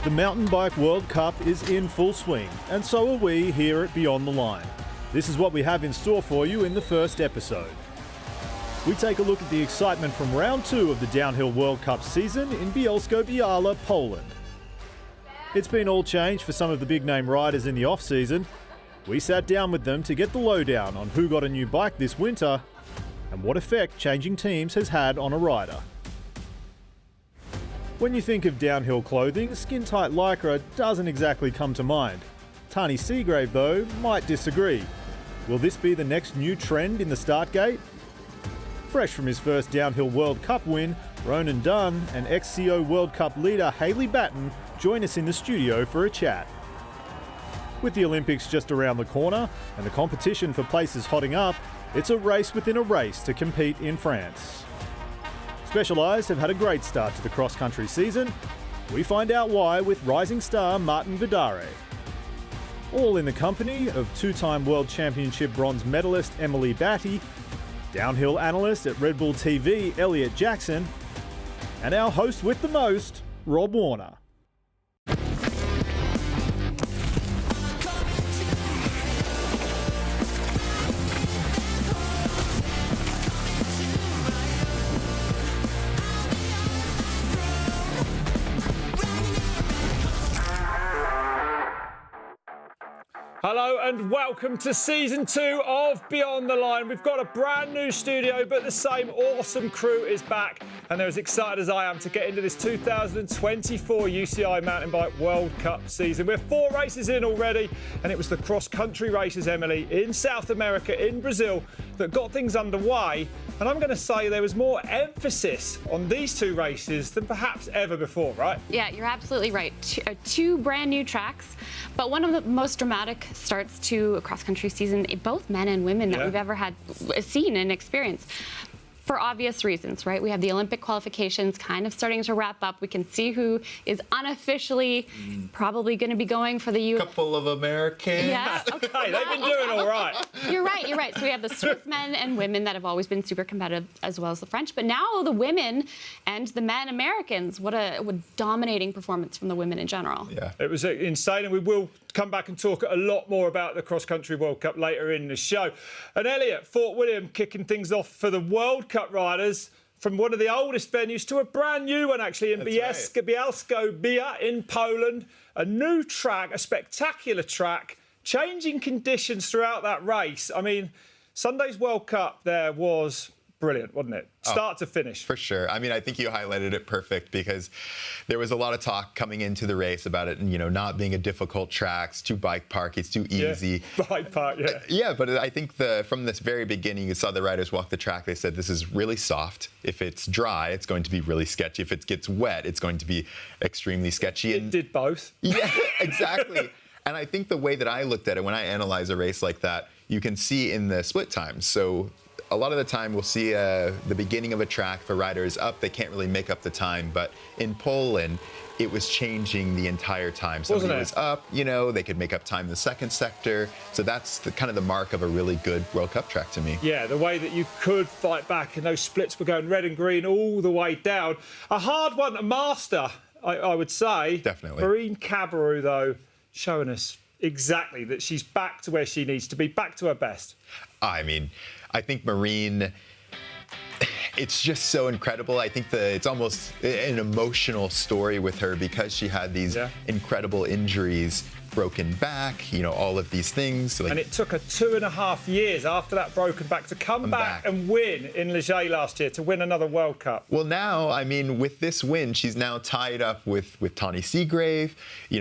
The Mountain Bike World Cup is in full swing, and so are we here at Beyond the Line. This is what we have in store for you in the first episode. We take a look at the excitement from round 2 of the Downhill World Cup season in Bielsko, Biala, Poland. It's been all change for some of the big-name riders in the off-season. We sat down with them to get the lowdown on who got a new bike this winter and what effect changing teams has had on a rider. When you think of downhill clothing, skin-tight lycra doesn't exactly come to mind. Tahnée Seagrave, though, might disagree. Will this be the next new trend in the start gate? Fresh from his first Downhill World Cup win, Ronan Dunn and ex-CO World Cup leader Hayley Batten join us in the studio for a chat. With the Olympics just around the corner and the competition for places hotting up, it's a race within a race to compete in France. Specialized have had a great start to the cross-country season. We find out why with rising star Martin Vidaurre. All in the company of two-time World Championship bronze medalist Emily Batty, downhill analyst at Red Bull TV Eliot Jackson, and our host with the most, Rob Warner. Hello and welcome to Season 2 of Beyond the Line. We've got a brand new studio, but the same awesome crew is back, and they're as excited as I am to get into this 2024 UCI Mountain Bike World Cup season. We're 4 races in already, and it was the cross-country races, Emily, in South America, in Brazil, that got things underway. And I'm going to say there was more emphasis on these 2 races than perhaps ever before, right? Yeah, you're absolutely right. Two brand new tracks, but one of the most dramatic starts to a cross-country season, both men and women, that we've ever had seen and experienced. For obvious reasons, right? We have the Olympic qualifications kind of starting to wrap up. We can see who is unofficially probably going to be going for the U. Couple of Americans. Yeah, okay. Hey, they've been doing all right. You're right. So we have the Swiss men and women that have always been super competitive, as well as the French. But now the women and the men Americans, what a dominating performance from the women in general. Yeah, it was insane, and we will come back and talk a lot more about the cross-country World Cup later in the show. And Elliot, Fort William kicking things off for the World Cup riders from one of the oldest venues to a brand new one, actually, in Bielsko Biała in Poland. A new track, a spectacular track, changing conditions throughout that race. I mean, Sunday's World Cup there was brilliant, wasn't it? Start to finish. For sure. I mean, I think you highlighted it perfect because there was a lot of talk coming into the race about it, not being a difficult track. It's too bike park. It's too easy. Bike park, yeah. Yeah, but I think from this very beginning, you saw the riders walk the track. They said this is really soft. If it's dry, it's going to be really sketchy. If it gets wet, it's going to be extremely sketchy. It did both. Yeah, exactly. And I think the way that I looked at it when I analyze a race like that, you can see in the split times. So a lot of the time we'll see the beginning of a track for riders up. They can't really make up the time. But in Poland, it was changing the entire time. Somebody was up, they could make up time in the second sector. So that's kind of the mark of a really good World Cup track to me. Yeah, the way that you could fight back, and those splits were going red and green all the way down. A hard one to master, I would say. Definitely. Marine Cabarrou, though, showing us exactly that she's back to where she needs to be, back to her best. I mean, I think Marine, it's just so incredible. I think it's almost an emotional story with her because she had these incredible injuries, broken back, all of these things. And it took her 2.5 years after that broken back to come back and win in Ligier last year, to win another World Cup. Well, now, I mean, with this win, she's now tied up with Tahnée Seagrave,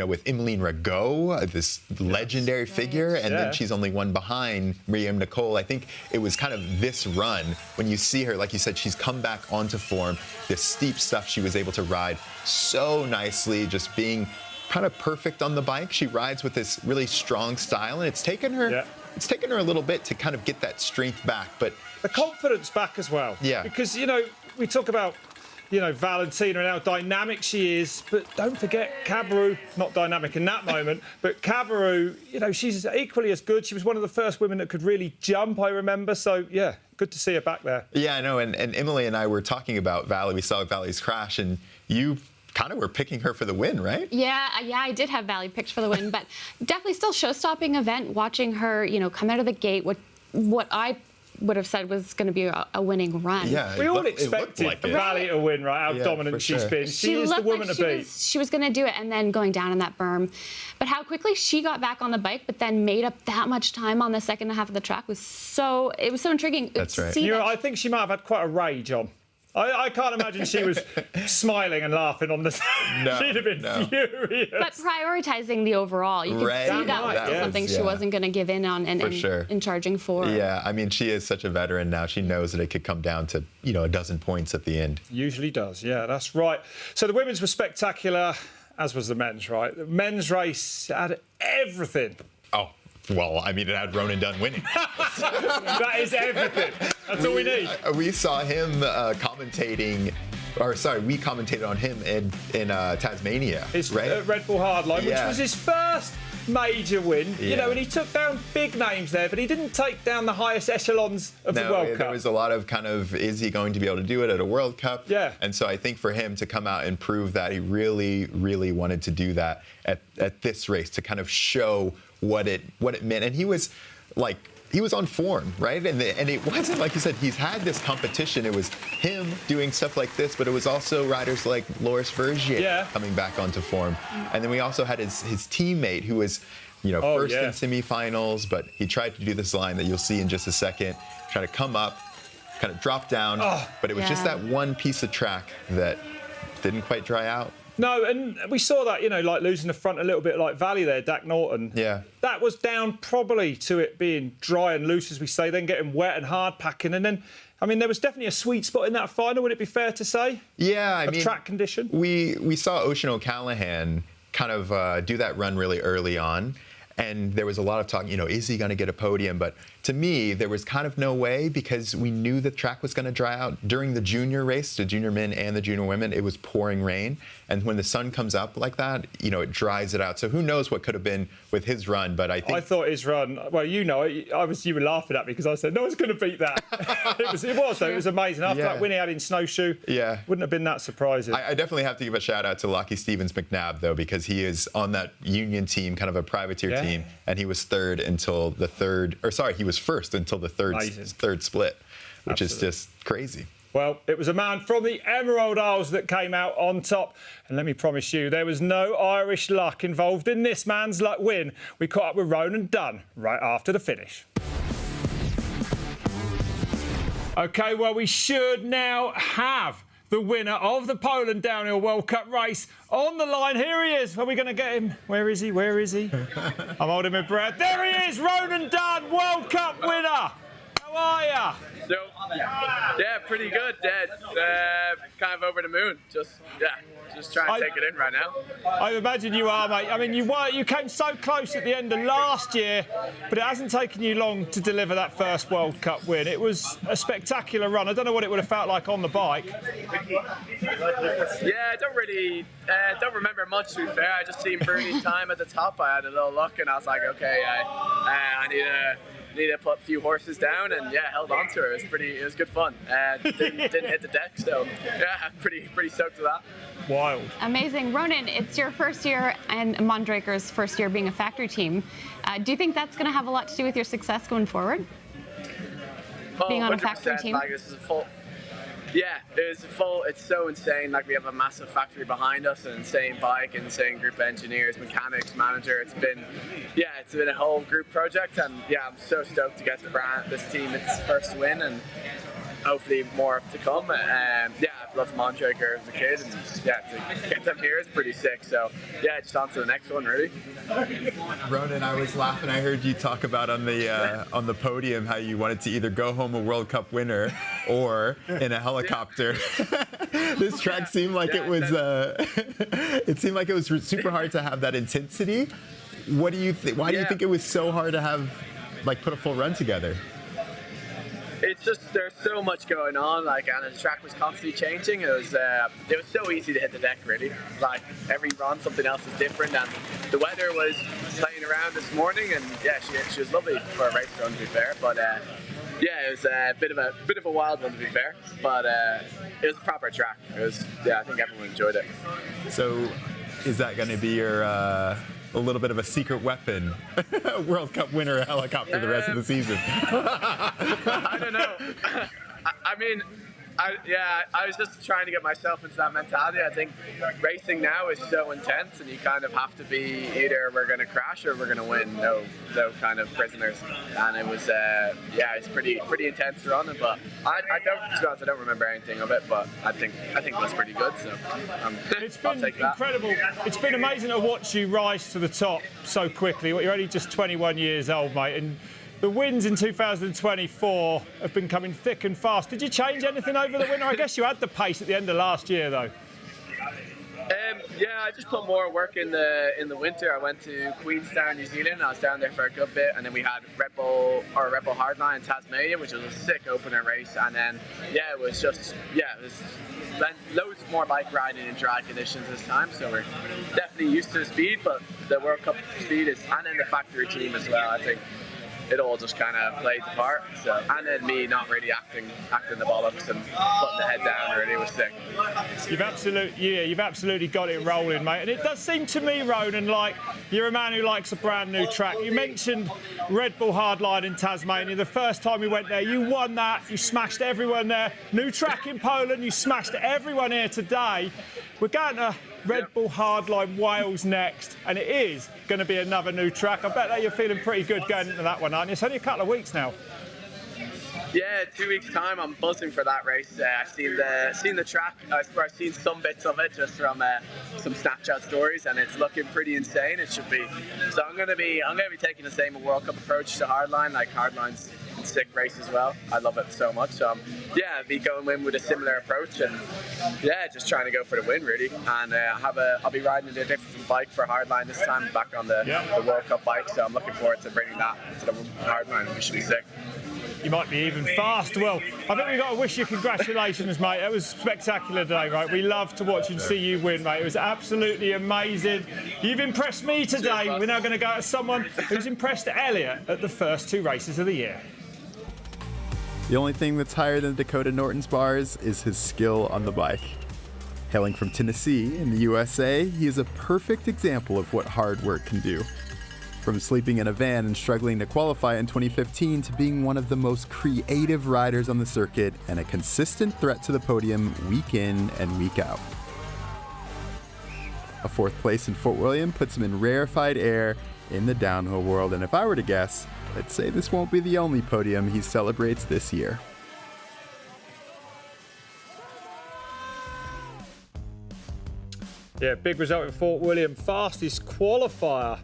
with Emeline Ragot, this legendary figure, and then she's only one behind Miriam Nicole. I think it was kind of this run when you see her, like you said, she's come back onto form. This steep stuff she was able to ride so nicely, just being kind of perfect on the bike. She rides with this really strong style, and it's taken her a little bit to kind of get that strength back, but the confidence back as well. Yeah. Because, we talk about, Valentina and how dynamic she is, but don't forget Cabarrou, not dynamic in that moment, but Cabarrou, she's equally as good. She was one of the first women that could really jump, I remember. So, yeah, good to see her back there. Yeah, I know. And Emily and I were talking about Vali. We saw Vali's crash, and you kind of were picking her for the win, right? Yeah, I did have Vali picked for the win, but definitely still show-stopping event. Watching her, come out of the gate, what I would have said was going to be a winning run. Yeah, we all expected like Vali to win, right? How dominant she's been. She is the woman to beat. She was going to do it, and then going down in that berm. But how quickly she got back on the bike, but then made up that much time on the second half of the track was so intriguing. That's right. I think she might have had quite a rage on. I can't imagine she was smiling and laughing on the. She'd have been furious. But prioritizing the overall, you can see that was something she wasn't going to give in on and charging for. Yeah, I mean, she is such a veteran now. She knows that it could come down to a dozen points at the end. Usually does. Yeah, that's right. So the women's were spectacular, as was the men's. Right, the men's race had everything. Oh. Well, I mean, it had Ronan Dunn winning. That is everything. That's all we need. We saw him commentating, we commentated on him in Tasmania, right? Red Bull Hardline, which was his first major win. And he took down big names there, but he didn't take down the highest echelons of the World Cup. There was a lot of is he going to be able to do it at a World Cup? Yeah. And so I think for him to come out and prove that, he really, really wanted to do that at this race, to kind of show what it meant. And he was on form, right? And it wasn't, like you said, he's had this competition. It was him doing stuff like this, but it was also riders like Loris Vergier coming back onto form. And then we also had his teammate who was, first in semifinals, but he tried to do this line that you'll see in just a second, try to come up, kind of drop down, but it was just that one piece of track that didn't quite dry out. No, and we saw that, like losing the front a little bit like Vali there, Norton. Yeah. That was down probably to it being dry and loose, as we say, then getting wet and hard packing. And then, there was definitely a sweet spot in that final, would it be fair to say? Yeah, I mean, track condition. We saw Ocean O'Callaghan kind of do that run really early on. And there was a lot of talk, is he going to get a podium? But to me, there was kind of no way, because we knew the track was going to dry out. During the junior race, the junior men and the junior women, it was pouring rain. And when the sun comes up like that, it dries it out. So who knows what could have been with his run. But I thought his run, well, you were laughing at me because I said, no one's going to beat that. It was amazing. After that win he had in snowshoe, wouldn't have been that surprising. I definitely have to give a shout out to Lockie Stevens-McNabb, though, because he is on that union team, kind of a privateer team, and he was first until the third split, which is just crazy. Well, it was a man from the Emerald Isles that came out on top. And let me promise you, there was no Irish luck involved in this man's luck win. We caught up with Ronan Dunn right after the finish. OK, well, we should now have the winner of the Poland Downhill World Cup race on the line. Here he is. Are we going to get him? Where is he? I'm holding my breath. There he is, Ronan Dunn, World Cup winner. How are you? So, yeah, pretty good, Dad. Kind of over the moon. Just trying to take it in right now. I imagine you are, mate. I mean, you came so close at the end of last year, but it hasn't taken you long to deliver that first World Cup win. It was a spectacular run. I don't know what it would have felt like on the bike. Yeah, I don't remember much, to be fair. I just seen Bernie's time at the top. I had a little look, and I was like, okay, I need to put a few horses down, and held on to her. It was good fun. Didn't hit the deck, so pretty stoked with that. Wild. Amazing. Ronan, it's your first year and Mondraker's first year being a factory team. Do you think that's going to have a lot to do with your success going forward? Being on a factory team? This is it's so insane. Like, we have a massive factory behind us, an insane bike, an insane group of engineers, mechanics, manager. It's been a whole group project, and I'm so stoked to get this team its first win, and hopefully more to come. I've loved Mondraker as a kid, and to get them here is pretty sick. So just on to the next one, really. Ronan, I was laughing. I heard you talk about on the podium how you wanted to either go home a World Cup winner or in a helicopter. This track seemed like it was super hard to have that intensity. What do you think? Why do you think it was so hard to have put a full run together? It's just, there's so much going on, and the track was constantly changing. It was so easy to hit the deck, really. Every run, something else is different, and the weather was playing around this morning, and she was lovely for a race run, to be fair. But Yeah, it was a bit of a wild one, to be fair, but it was a proper track. It was, I think everyone enjoyed it. So, is that going to be your a little bit of a secret weapon, World Cup winner helicopter the rest of the season? I don't know. I mean, I was just trying to get myself into that mentality. I think racing now is so intense, and you kind of have to be either we're going to crash or we're going to win. No kind of prisoners. And it was, it's pretty intense running. But I don't remember anything of it. But I think it was pretty good. So it's been incredible. It's been amazing to watch you rise to the top so quickly. You're only just 21 years old, mate, and the wins in 2024 have been coming thick and fast. Did you change anything over the winter? I guess you had the pace at the end of last year, though. I just put more work in the winter. I went to Queenstown, New Zealand. I was down there for a good bit, and then we had Red Bull Hardline in Tasmania, which was a sick opener race. And then it was loads more bike riding in dry conditions this time. So we're definitely used to the speed, but the World Cup speed and then the factory team as well. I think it all just kind of plays a part. So, and then me not really acting the bollocks and putting the head down really was sick. You've absolutely got it rolling, mate. And it does seem to me, Ronan, like you're a man who likes a brand new track. You mentioned Red Bull Hardline in Tasmania. The first time we went there, you won that. You smashed everyone there. New track in Poland. You smashed everyone here today. We're going to Red Bull Hardline Wales next, and it is going to be another new track. I bet that you're feeling pretty good going into that one, aren't you? It's only a couple of weeks now. Yeah, 2 weeks' time. I'm buzzing for that race. I've seen the track. I've seen some bits of it just from some Snapchat stories, and it's looking pretty insane. It should be. So I'm gonna be taking the same World Cup approach to Hardline. Like Hardline's a sick race as well. I love it so much. So I'll be going in with a similar approach, and just trying to go for the win really. And I'll be riding a different bike for Hardline this time, back on the World Cup bike. So I'm looking forward to bringing that to the Hardline, which should be sick. You might be even fast. Well, I think we've got to wish you congratulations, mate. It was spectacular today, right? We love to watch and see you win, mate. It was absolutely amazing. You've impressed me today. We're now going to go to someone who's impressed Eliot at the first two races of the year. The only thing that's higher than Dakotah Norton's bars is his skill on the bike. Hailing from Tennessee in the USA, he is a perfect example of what hard work can do. From sleeping in a van and struggling to qualify in 2015 to being one of the most creative riders on the circuit and a consistent threat to the podium week in and week out. A fourth place in Fort William puts him in rarefied air in the downhill world, and if I were to guess, I'd say this won't be the only podium he celebrates this year. Yeah, big result in Fort William, fastest qualifier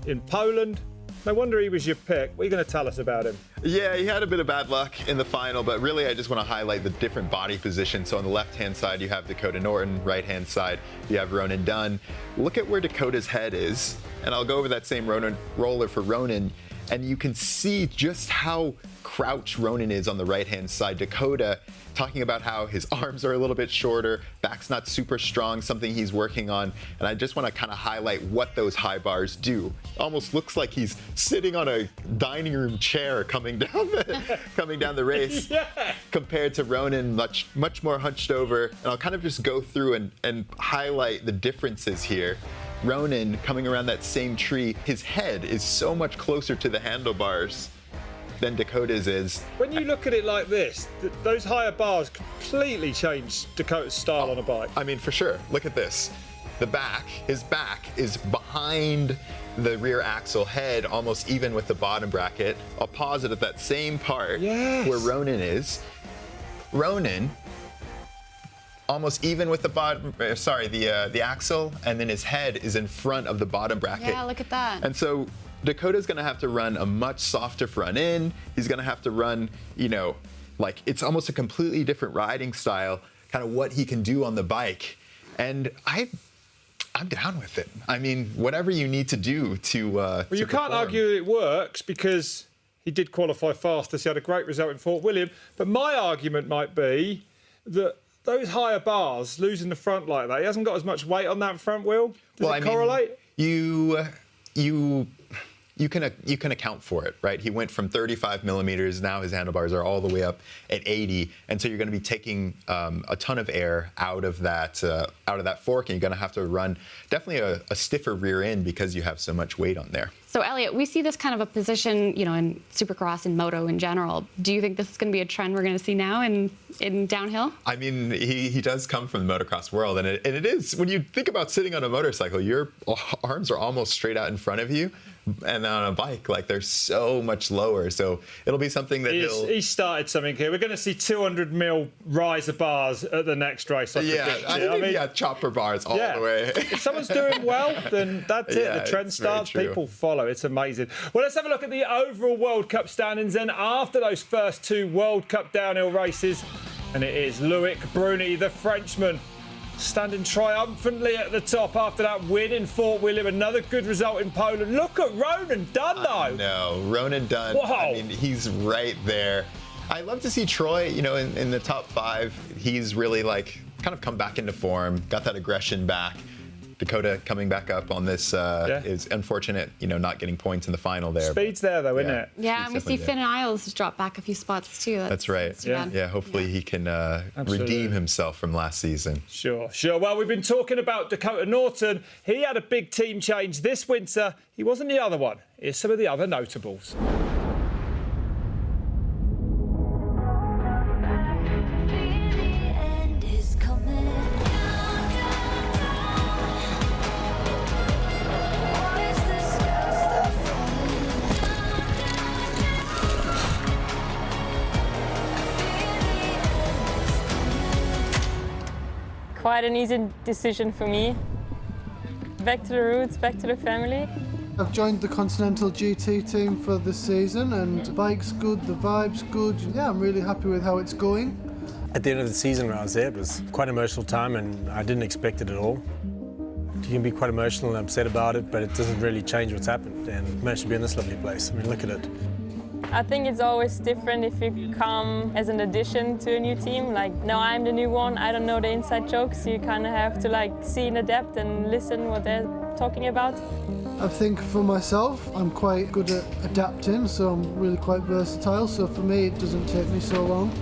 in Poland. No wonder he was your pick. What are you going to tell us about him? Yeah, he had a bit of bad luck in the final, but really I just want to highlight the different body positions. So on the left-hand side, you have Dakotah Norton. Right-hand side, you have Ronan Dunn. Look at where Dakotah's head is, and I'll go over that same roller for Ronan, and you can see just how crouched Ronan is on the right-hand side. Dakotah talking about how his arms are a little bit shorter, back's not super strong, something he's working on. And I just want to kind of highlight what those high bars do. Almost looks like he's sitting on a dining room chair coming down the race, compared to Ronan, much more hunched over. And I'll kind of just go through and highlight the differences here. Ronan coming around that same tree, his head is so much closer to the handlebars than Dakotah's is. When you look at it like this, those higher bars completely change Dakotah's style on a bike. I mean, for sure. Look at this. His back is behind the rear axle head, almost even with the bottom bracket. I'll pause it at that same part where Ronan is. Ronan, almost even with the bottom, the axle, and then his head is in front of the bottom bracket. Yeah, look at that. And so Dakotah's going to have to run a much softer front end. He's going to have to run, like it's almost a completely different riding style, kind of what he can do on the bike. And I'm down with it. I mean, whatever you need to do to well, you can't argue that it works because he did qualify fastest. He had a great result in Fort William. But my argument might be that those higher bars, losing the front like that, he hasn't got as much weight on that front wheel. Does it correlate? You you can account for it, right? He went from 35 millimeters, now his handlebars are all the way up at 80, and so you're going to be taking a ton of air out of that fork, and you're going to have to run definitely a stiffer rear end because you have so much weight on there. So, Eliot, we see this kind of a position, in Supercross and moto in general. Do you think this is going to be a trend we're going to see now in downhill? I mean, he does come from the motocross world, and it is, when you think about sitting on a motorcycle, your arms are almost straight out in front of you, and on a bike, like, they're so much lower. So it'll be something that he started something here. We're going to see 200 mil riser bars at the next race. I mean, chopper bars all the way. If someone's doing well, then that's it. The trend starts, people follow. It's amazing. Well, let's have a look at the overall World Cup standings then after those first 2 World Cup downhill races. And it is Loic Bruni, the Frenchman, standing triumphantly at the top after that win in Fort William. Another good result in Poland. Look at Ronan Dunn, though. No, Ronan Dunn. Whoa. I mean, he's right there. I love to see Troy, in the top 5. He's really kind of come back into form, got that aggression back. Dakotah coming back up on this is unfortunate, not getting points in the final there. Speed's there, though, isn't it? Yeah, and we see Finn Isles drop back a few spots, too. That's right. Yeah, hopefully he can redeem himself from last season. Sure. Well, we've been talking about Dakotah Norton. He had a big team change this winter. He wasn't the other one. Here's some of the other notables. Quite an easy decision for me. Back to the roots, back to the family. I've joined the Continental GT team for this season, and the bike's good, the vibe's good. Yeah, I'm really happy with how it's going. At the end of the season when I was there, it was quite an emotional time, and I didn't expect it at all. You can be quite emotional and upset about it, but it doesn't really change what's happened, and managed to be in this lovely place. I mean, look at it. I think it's always different if you come as an addition to a new team. No, I'm the new one, I don't know the inside jokes. You kind of have to see and adapt and listen what they're talking about. I think for myself, I'm quite good at adapting, so I'm really quite versatile. So for me, it doesn't take me so long.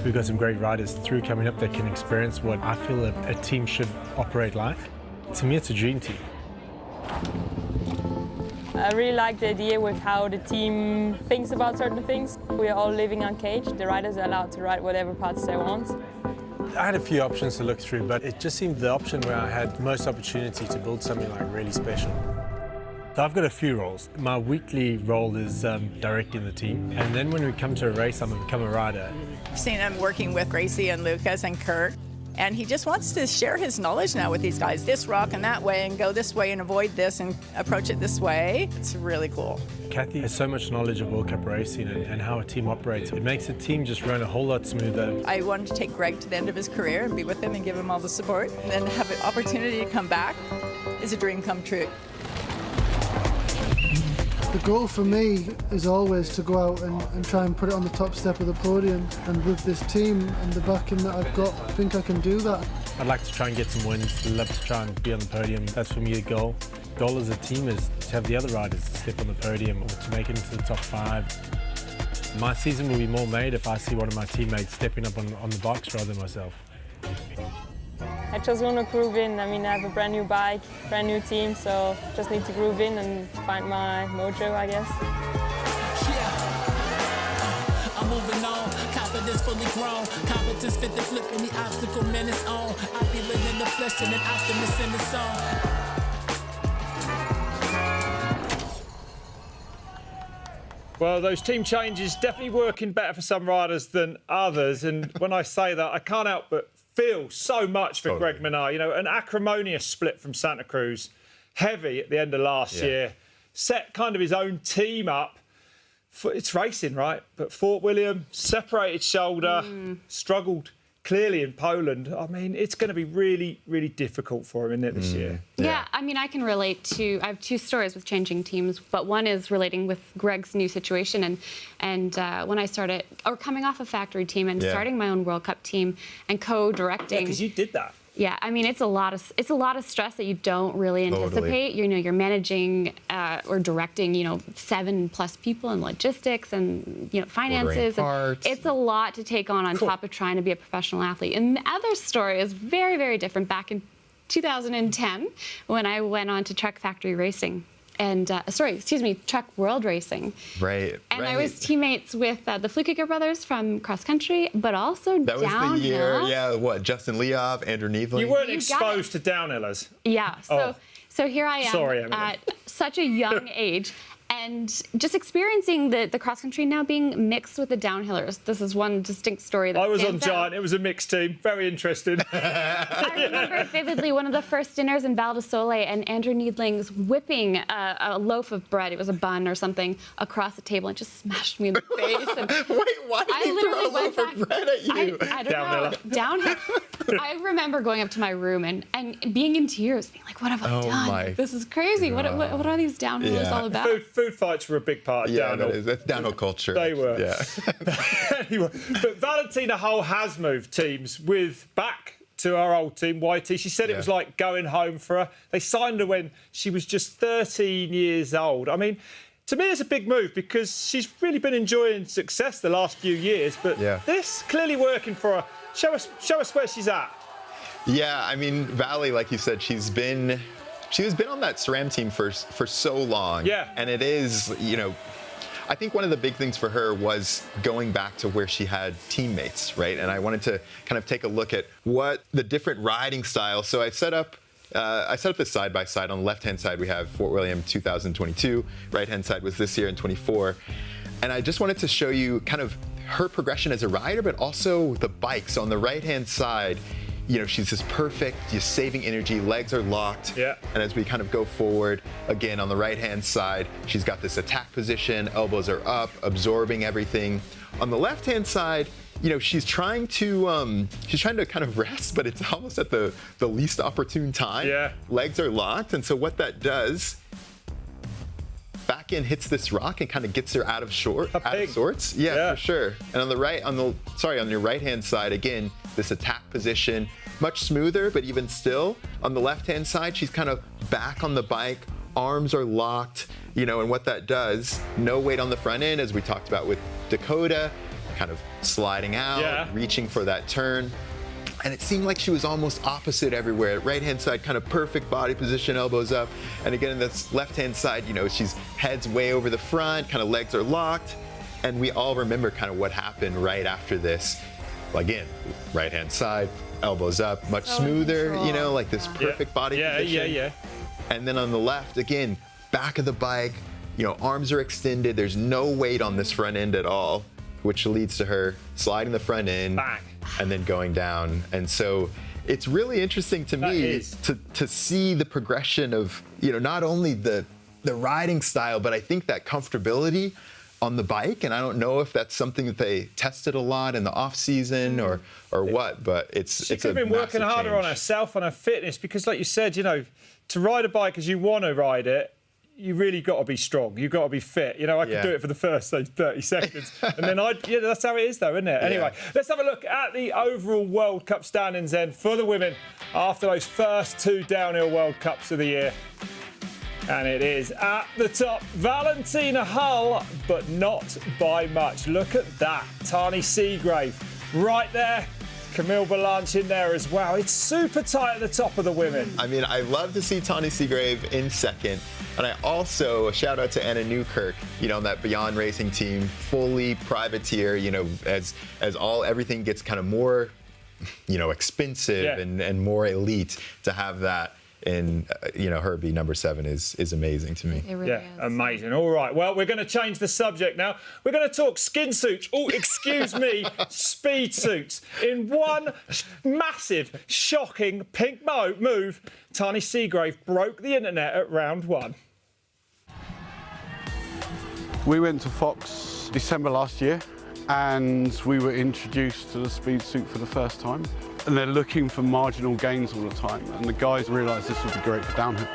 We've got some great riders through coming up that can experience what I feel a team should operate like. To me, it's a dream team. I really like the idea with how the team thinks about certain things. We are all living uncaged. The riders are allowed to ride whatever parts they want. I had a few options to look through, but it just seemed the option where I had most opportunity to build something really special. So I've got a few roles. My weekly role is directing the team, and then when we come to a race, I'm going to become a rider. I've seen him working with Gracie and Lucas and Kurt. And he just wants to share his knowledge now with these guys. This rock and that way, and go this way and avoid this and approach it this way. It's really cool. Kathy has so much knowledge of World Cup racing and how a team operates. It makes a team just run a whole lot smoother. I wanted to take Greg to the end of his career and be with him and give him all the support. And then have an opportunity to come back is a dream come true. The goal for me is always to go out and try and put it on the top step of the podium. And with this team and the backing that I've got, I think I can do that. I'd like to try and get some wins. I'd love to try and be on the podium. That's for me the goal. The goal as a team is to have the other riders to step on the podium or to make it into the top 5. My season will be more made if I see one of my teammates stepping up on the box rather than myself. I just want to groove in. I mean, I have a brand new bike, brand new team, so just need to groove in and find my mojo, I guess. I'm moving on, confidence fully grown, competence fit the flip any obstacle man is on. I feel it in the flesh and an optimist in the song. Well, those team changes definitely working better for some riders than others, and when I say that, I can't help but feel so much for Greg Minnaar. An acrimonious split from Santa Cruz, heavy at the end of last year, set kind of his own team up. It's racing, right? But Fort William, separated shoulder, struggled clearly in Poland. I mean, it's going to be really, really difficult for him, isn't it, this year? Yeah, I mean, I can relate to... I have 2 stories with changing teams, but one is relating with Greg's new situation. And when I started, or coming off a factory team and starting my own World Cup team and co-directing... Yeah, because you did that. Yeah, I mean, it's a lot of stress that you don't really anticipate. Totally. You're managing or directing, 7+ people in logistics and finances. And it's a lot to take on top of trying to be a professional athlete. And the other story is very, very different. Back in 2010, when I went on to Truck Factory Racing. And Truck World Racing. Right. And I was teammates with the Flukiger brothers from cross country, but downhill. That was the year, Justin Leob, Andrew Needling. You weren't exposed to downhillers. Yeah. So here I am at such a young age. And just experiencing the cross country now being mixed with the downhillers. This is one distinct story that I was on stands Giant. It was a mixed team. Very interesting. I remember vividly one of the first dinners in Val di Sole and Andrew Needling's whipping a loaf of bread, it was a bun or something, across the table and just smashed me in the face. And wait, why did he throw a loaf of bread at you? I don't know. Downhill. I remember going up to my room and being in tears, being like, what have I done? This is crazy. What are these downhillers all about? Food fights were a big part of downhill. That's downhill culture. They were. Yeah. Anyway, but Valentina Höll has moved teams back to our old team, YT. She said it was like going home for her. They signed her when she was just 13 years old. I mean, to me, it's a big move because she's really been enjoying success the last few years, but this clearly working for her. Show us where she's at. Yeah, I mean, Vali, like you said, she's been on that SRAM team for so long. Yeah. And it is, I think one of the big things for her was going back to where she had teammates, right? And I wanted to kind of take a look at what the different riding styles. So I set up this side by side. On the left-hand side, we have Fort William 2022. Right-hand side was this year in 24. And I just wanted to show you kind of her progression as a rider, but also the bike. So on the right-hand side, she's just perfect, just saving energy, legs are locked. Yeah. And as we kind of go forward, again, on the right-hand side, she's got this attack position, elbows are up, absorbing everything. On the left-hand side, she's trying to kind of rest, but it's almost at the least opportune time. Yeah. Legs are locked, and so what that does, back in hits this rock and kind of gets her out of sorts. Yeah, for sure. And on your right-hand side, again, this attack position, much smoother, but even still, on the left-hand side, she's kind of back on the bike, arms are locked, and what that does, no weight on the front end, as we talked about with Dakotah, kind of sliding out, reaching for that turn. And it seemed like she was almost opposite everywhere. Right-hand side, kind of perfect body position, elbows up. And again, this left-hand side, she's head's way over the front, kind of legs are locked. And we all remember kind of what happened right after this. Again, right-hand side, elbows up, much smoother, like this perfect body position. Yeah. And then on the left, again, back of the bike, arms are extended. There's no weight on this front end at all, which leads to her sliding the front end. Bang. And then going down. And so it's really interesting to me to see the progression of, not only the riding style, but I think that comfortability on the bike. And I don't know if that's something that they tested a lot in the off season or what, but she could have been working harder on herself, on her fitness, because like you said, to ride a bike as you want to ride it, you really got to be strong. You've got to be fit. I could do it for the first 30 seconds. And then that's how it is, though, isn't it? Anyway, let's have a look at the overall World Cup standings then for the women after those first 2 downhill World Cups of the year. And it is at the top, Valentina Höll, but not by much. Look at that. Tani Seagrave right there. Camille Balanche in there as well. It's super tight at the top of the women. I mean, I love to see Tani Seagrave in second. And I also, a shout out to Anna Newkirk, on that Beyond Racing team, fully privateer, as everything gets kind of more, expensive and more elite, to have that. And, her be number 7 is amazing to me. It really is. Amazing. All right. Well, we're going to change the subject now. We're going to talk skin suits. Oh, excuse me, speed suits. In one massive, shocking pink move, Tani Seagrave broke the internet at round 1. We went to Fox December last year and we were introduced to the speed suit for the first time. And they're looking for marginal gains all the time. And the guys realised this would be great for downhill.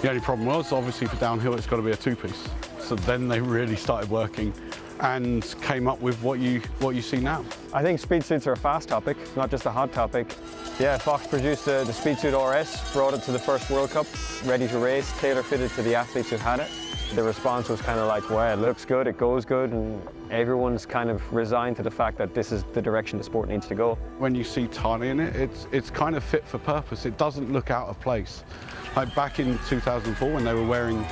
The only problem was, obviously, for downhill, it's got to be a 2-piece. So then they really started working and came up with what you see now. I think speed suits are a fast topic, not just a hot topic. Yeah, Fox produced the Speed Suit RS, brought it to the first World Cup, ready to race, tailor-fitted to the athletes who had it. The response was kind of like, wow, it looks good, it goes good, and everyone's kind of resigned to the fact that this is the direction the sport needs to go. When you see Tani in it, it's kind of fit for purpose. It doesn't look out of place. Like back in 2004 when they were wearing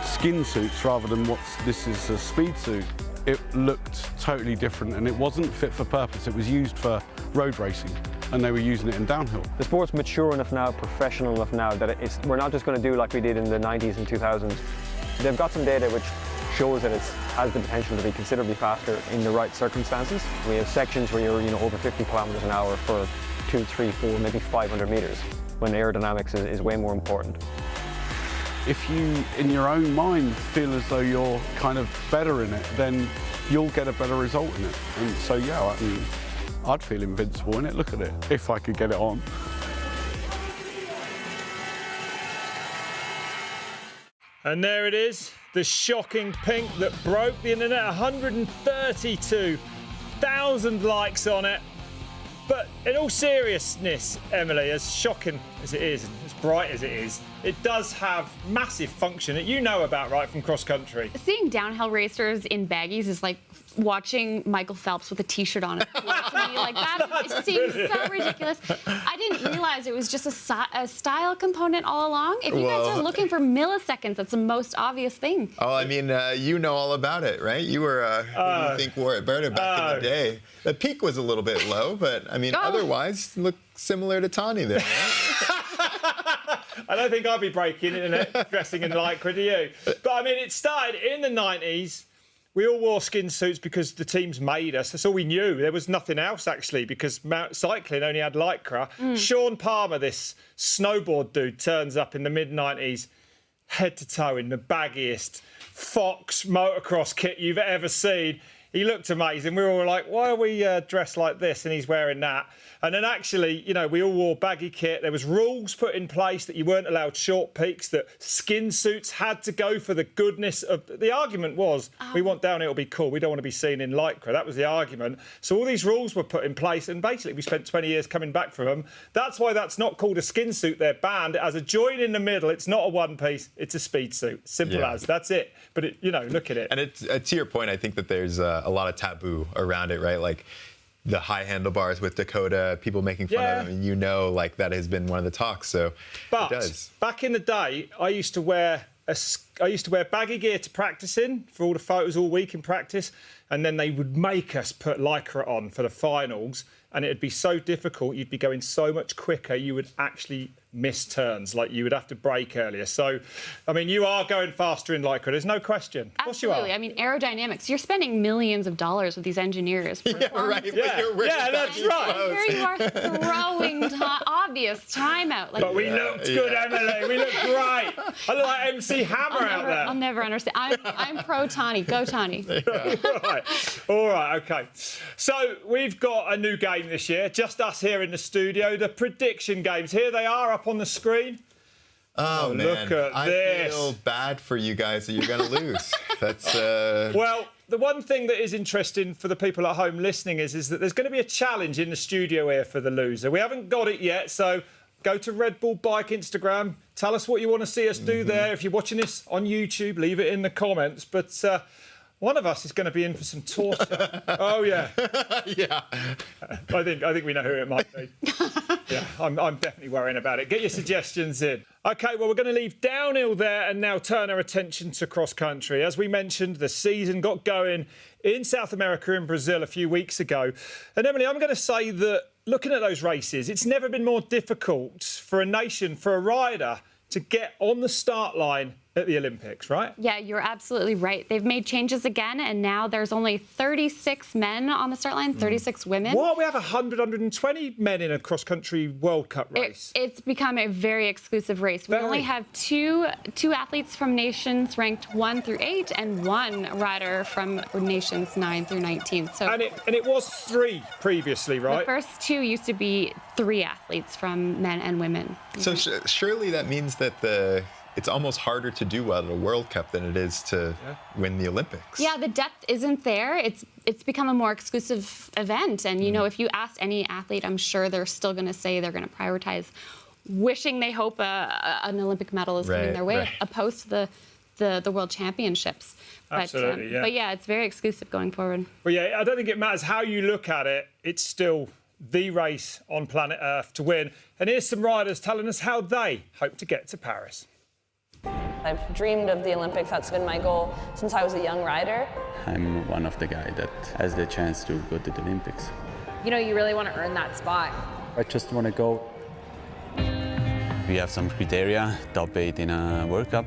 skin suits rather than this is a speed suit, it looked totally different and it wasn't fit for purpose. It was used for road racing and they were using it in downhill. The sport's mature enough now, professional enough now, that we're not just going to do like we did in the 90s and 2000s. They've got some data which shows that it has the potential to be considerably faster in the right circumstances. We have sections where you're over 50 kilometers an hour for 2, 3, 4, maybe 500 meters, when aerodynamics is way more important. If you, in your own mind, feel as though you're kind of better in it, then you'll get a better result in it. And so, yeah, I mean, I'd feel invincible in it. Look at it, if I could get it on. And there it is, the shocking pink that broke the internet. 132,000 likes on it. But in all seriousness, Emily, as shocking as it is, and as bright as it is, it does have massive function that you know about, right, from cross country. Seeing downhill racers in baggies is like watching Michael Phelps with a T-shirt on. It seems so ridiculous. I didn't realize it was just a style component all along. If you guys are looking for milliseconds, that's the most obvious thing. Oh, I mean, you know all about it, right? You were, who do you think wore it better back in the day? The peak was a little bit low, but I mean, otherwise, look similar to Tani there, right? I don't think I'd be breaking internet dressing in lycra, do you? But I mean, it started in the 90s. We all wore skin suits because the teams made us. That's all we knew. There was nothing else, actually, because cycling only had lycra. Sean Palmer, this snowboard dude, turns up in the mid-90s, head to toe in the baggiest Fox motocross kit you've ever seen. He looked amazing. We were all like, why are we dressed like this? And he's wearing that. And then actually, you know, we all wore baggy kit. There was rules put in place that you weren't allowed short peaks, that skin suits had to go for the goodness of... The argument was, we want downhill to be cool. We don't want to be seen in lycra. That was the argument. So all these rules were put in place, and basically we spent 20 years coming back from them. That's why that's not called a skin suit. They're banned. It has a join in the middle. It's not a one-piece. It's a speed suit. Simple as. That's it. But, you know, look at it. And to your point, I think that there's a lot of taboo around it, right? Like the high handlebars with Dakotah, people making fun of them, and you know, like that has been one of the talks. So it does. Back in the day, I used to wear baggy gear to practice in for all the photos all week in practice, and then they would make us put lycra on for the finals, and it'd be so difficult. You'd be going so much quicker. You would actually miss turns, like you would have to brake earlier. So, I mean, you are going faster in lycra. There's no question. Of course you are. I mean, aerodynamics. You're spending millions of dollars with these engineers. Yeah, right. Yeah, that's right. Here you are throwing obvious timeout. Like, but we looked good, Emily. We looked great. I look like MC Hammer out there. I'll never understand. I'm pro Tani. Go Tani. All right, OK. So we've got a new game this year, just us here in the studio, the prediction games. Here they are up on the screen. Oh man, look at this. I feel bad for you guys that you're going to lose. That's Well, the one thing that is interesting for the people at home listening is that there's going to be a challenge in the studio here for the loser. We haven't got it yet, so go to Red Bull Bike Instagram. Tell us what you want to see us do there. If you're watching this on YouTube, leave it in the comments. But one of us is going to be in for some torture. Oh yeah, yeah. I think we know who it might be. Yeah, I'm definitely worrying about it. Get your suggestions in. OK, well, we're going to leave downhill there and now turn our attention to cross country. As we mentioned, the season got going in South America and Brazil a few weeks ago. And Emily, I'm going to say that looking at those races, it's never been more difficult for a nation, for a rider, to get on the start line at the Olympics, right? Yeah, you're absolutely right. They've made changes again, and now there's only 36 men on the start line, 36 women. What? We have 120 men in a cross-country World Cup race. It's become a very exclusive race. We only have two athletes from nations ranked 1 through 8 and one rider from nations 9 through 19. So and it was 3 previously, right? The first 2 used to be 3 athletes from men and women. So surely that means that it's almost harder to do well at a World Cup than it is to win the Olympics. Yeah, the depth isn't there. It's become a more exclusive event. And, you know, if you ask any athlete, I'm sure they're still going to say they're going to prioritize wishing they hope an Olympic medal is coming their way, opposed to the World Championships. Absolutely, but yeah, it's very exclusive going forward. Well, yeah, I don't think it matters how you look at it. It's still the race on planet Earth to win. And here's some riders telling us how they hope to get to Paris. I've dreamed of the Olympics. That's been my goal since I was a young rider. I'm one of the guys that has the chance to go to the Olympics. You know, you really want to earn that spot. I just want to go. We have some criteria, top 8 in a World Cup,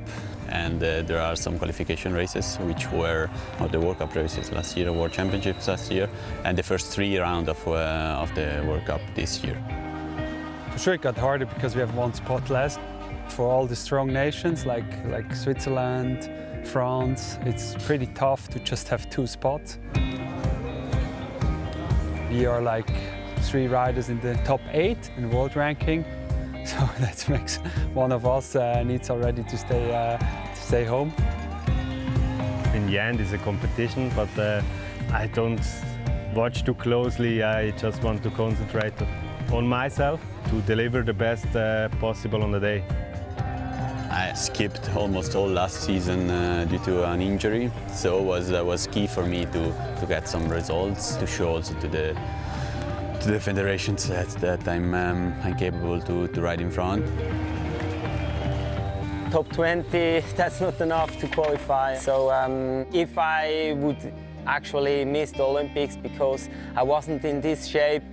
and there are some qualification races, which were the World Cup races last year, World Championships last year, and the first 3 rounds of the World Cup this year. For sure it got harder because we have one spot less. For all the strong nations like Switzerland, France, it's pretty tough to just have 2 spots. We are like 3 riders in the top 8 in the world ranking, so that makes one of us needs already to stay home. In the end, it's a competition, but I don't watch too closely. I just want to concentrate on myself to deliver the best possible on the day. I skipped almost all last season due to an injury, so it was key for me to get some results, to show also to the federations that I'm capable to ride in front. Top 20, that's not enough to qualify. So if I would actually miss the Olympics because I wasn't in this shape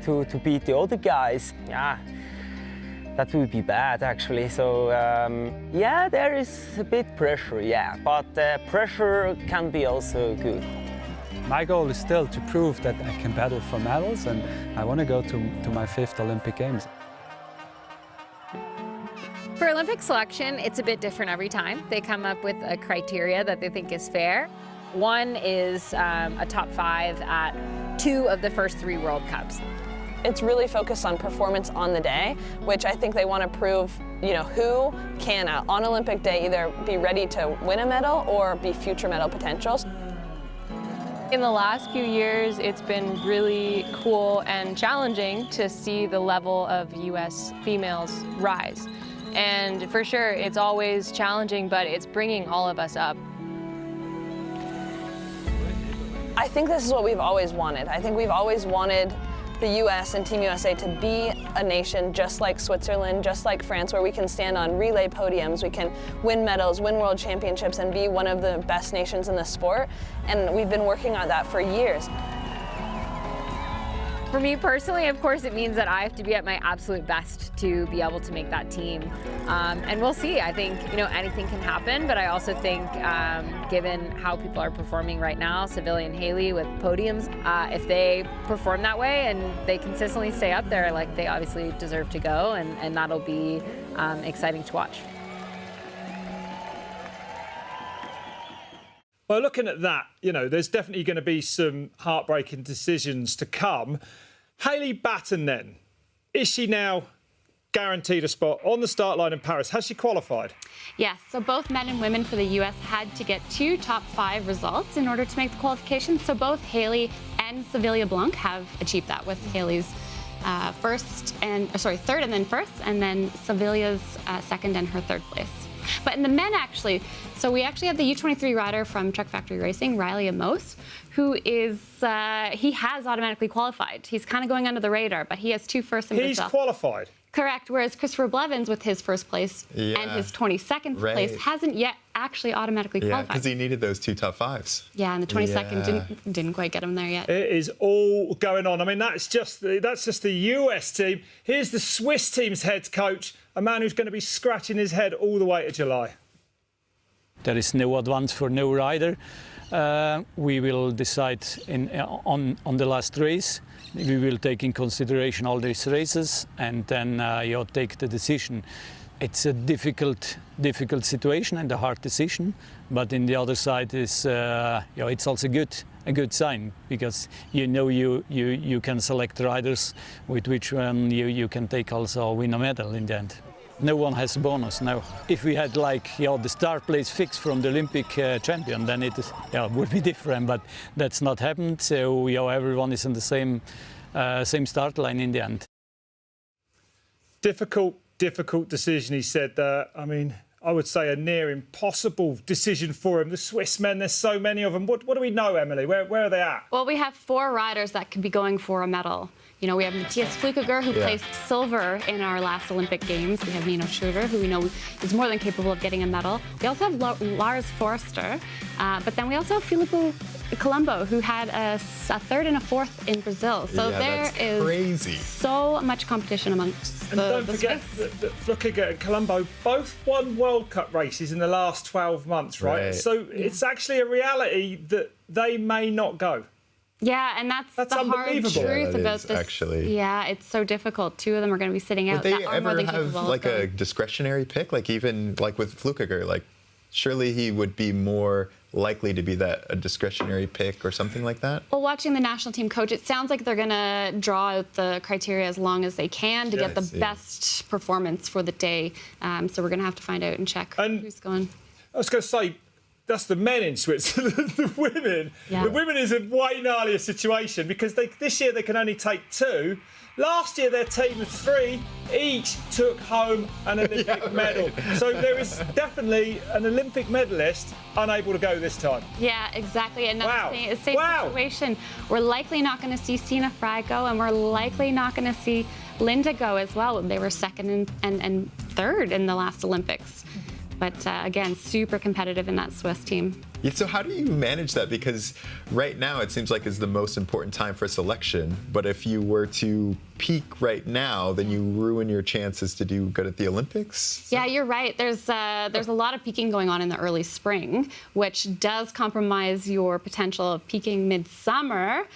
to beat the other guys, yeah, that would be bad actually. So yeah, there is a bit pressure, yeah, but pressure can be also good. My goal is still to prove that I can battle for medals, and I want to go to my 5th Olympic Games. For Olympic selection, it's a bit different every time. They come up with a criteria that they think is fair. One is a top 5 at 2 of the first 3 World Cups. It's really focused on performance on the day, which I think they want to prove, you know, who can on Olympic Day either be ready to win a medal or be future medal potentials. In the last few years, it's been really cool and challenging to see the level of U.S. females rise. And for sure, it's always challenging, but it's bringing all of us up. I think this is what we've always wanted. I think we've always wanted the U.S. and Team USA to be a nation just like Switzerland, just like France, where we can stand on relay podiums, we can win medals, win world championships, and be one of the best nations in the sport. And we've been working on that for years. For me personally, of course, it means that I have to be at my absolute best to be able to make that team. And we'll see. I think, you know, anything can happen, but I also think given how people are performing right now, Sevilla and Haley with podiums, if they perform that way and they consistently stay up there, like, they obviously deserve to go, and that'll be exciting to watch. Well, looking at that, you know, there's definitely going to be some heartbreaking decisions to come. Haley Batten, then, is she now guaranteed a spot on the start line in Paris? Has she qualified? Yes, so both men and women for the US had to get 2 top 5 results in order to make the qualification. So both Haley and Sevilla Blanc have achieved that, with Haley's third and then first, and then Sevilla's second and her 3rd place. But in the men, actually, so we actually have the U23 rider from Truck Factory Racing, Riley Amos, who is, he has automatically qualified. He's kind of going under the radar, but he has 2 firsts in Brazil. He's qualified? Correct, whereas Christopher Blevins, with his 1st place and his 22nd place, hasn't yet actually automatically qualified. Yeah, because he needed those 2 top 5s. Yeah, and the 22nd didn't quite get him there yet. It is all going on. I mean, that's just the US team. Here's the Swiss team's head coach, a man who's going to be scratching his head all the way to July. There is no advance for no rider. We will decide on the last race. We will take in consideration all these races, and then you take the decision. It's a difficult situation and a hard decision, but in the other side is it's also a good sign, because you can select riders with which you can take also win a medal in the end. No one has a bonus now. If we had the start place fixed from the Olympic champion, then it would be different. But that's not happened. So everyone is in the same start line in the end. Difficult decision, he said. I would say a near impossible decision for him. The Swiss men, there's so many of them. What do we know, Emily? Where are they at? Well, we have 4 riders that could be going for a medal. We have Matthias Flukiger, who placed silver in our last Olympic Games. We have Nino Schurter, who we know is more than capable of getting a medal. We also have Lars Forster, but then we also have Filippo Colombo, who had a 3rd and a 4th in Brazil. So there is crazy. So much competition amongst and don't forget that Flukiger and Colombo both won World Cup races in the last 12 months, right? So it's actually a reality that they may not go. Yeah, and that's the hard truth about this. Actually. Yeah, it's so difficult. 2 of them are going to be sitting out. Would they that are more ever than have capable of a discretionary pick? Even with Flukiger, surely he would be more likely to be a discretionary pick or something like that? Well, watching the national team coach, it sounds like they're going to draw out the criteria as long as they can to get the best performance for the day. So we're going to have to find out and check who's going. I was going to say, that's the men in Switzerland. The women is a way gnarlier situation because this year they can only take 2. Last year, their team of 3 each took home an Olympic medal. So there is definitely an Olympic medalist unable to go this time. Yeah, exactly. And same situation. We're likely not going to see Sina Frey go, and we're likely not going to see Linda go as well. They were 2nd and 3rd in the last Olympics. But again, super competitive in that Swiss team. Yeah, so how do you manage that? Because right now it seems like it's the most important time for selection. But if you were to peak right now, then you ruin your chances to do good at the Olympics. Yeah, you're right. There's a lot of peaking going on in the early spring, which does compromise your potential of peaking midsummer.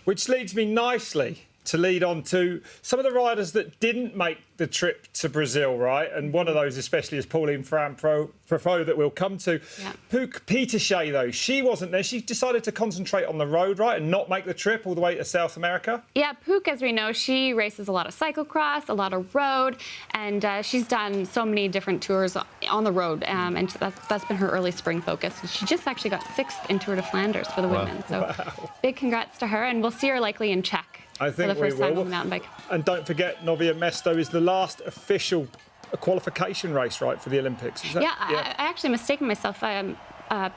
Which leads me nicely to lead on to some of the riders that didn't make the trip to Brazil, right? And one of those especially is Pauline Ferrand-Prévot that we'll come to. Yeah. Pook Pieterse, though, she wasn't there. She decided to concentrate on the road, right, and not make the trip all the way to South America. Yeah, Pook, as we know, she races a lot of cyclocross, a lot of road, and she's done so many different tours on the road, and that's been her early spring focus. And she just actually got 6th in Tour de Flanders for the women. So big congrats to her, and we'll see her likely in Czech. I think for the first we will. time on the mountain bike. And don't forget, Novia Mesto is the last official qualification race, right, for the Olympics. Is that, I actually mistaken myself.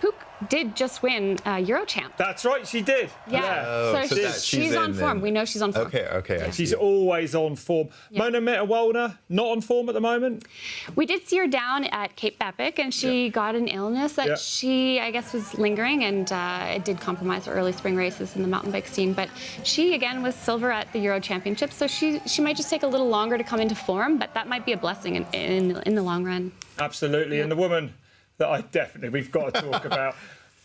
Pook did just win Eurochamp. That's right, she did. Yeah, so she's on form. We know she's on form. Okay. She's always on form. Mona Metawalner, not on form at the moment? We did see her down at Cape Epic, and she got an illness that she, I guess, was lingering, and it did compromise her early spring races in the mountain bike scene. But she, again, was silver at the Euro Championships, so she might just take a little longer to come into form, but that might be a blessing in the long run. Absolutely, and the woman that we've got to talk about.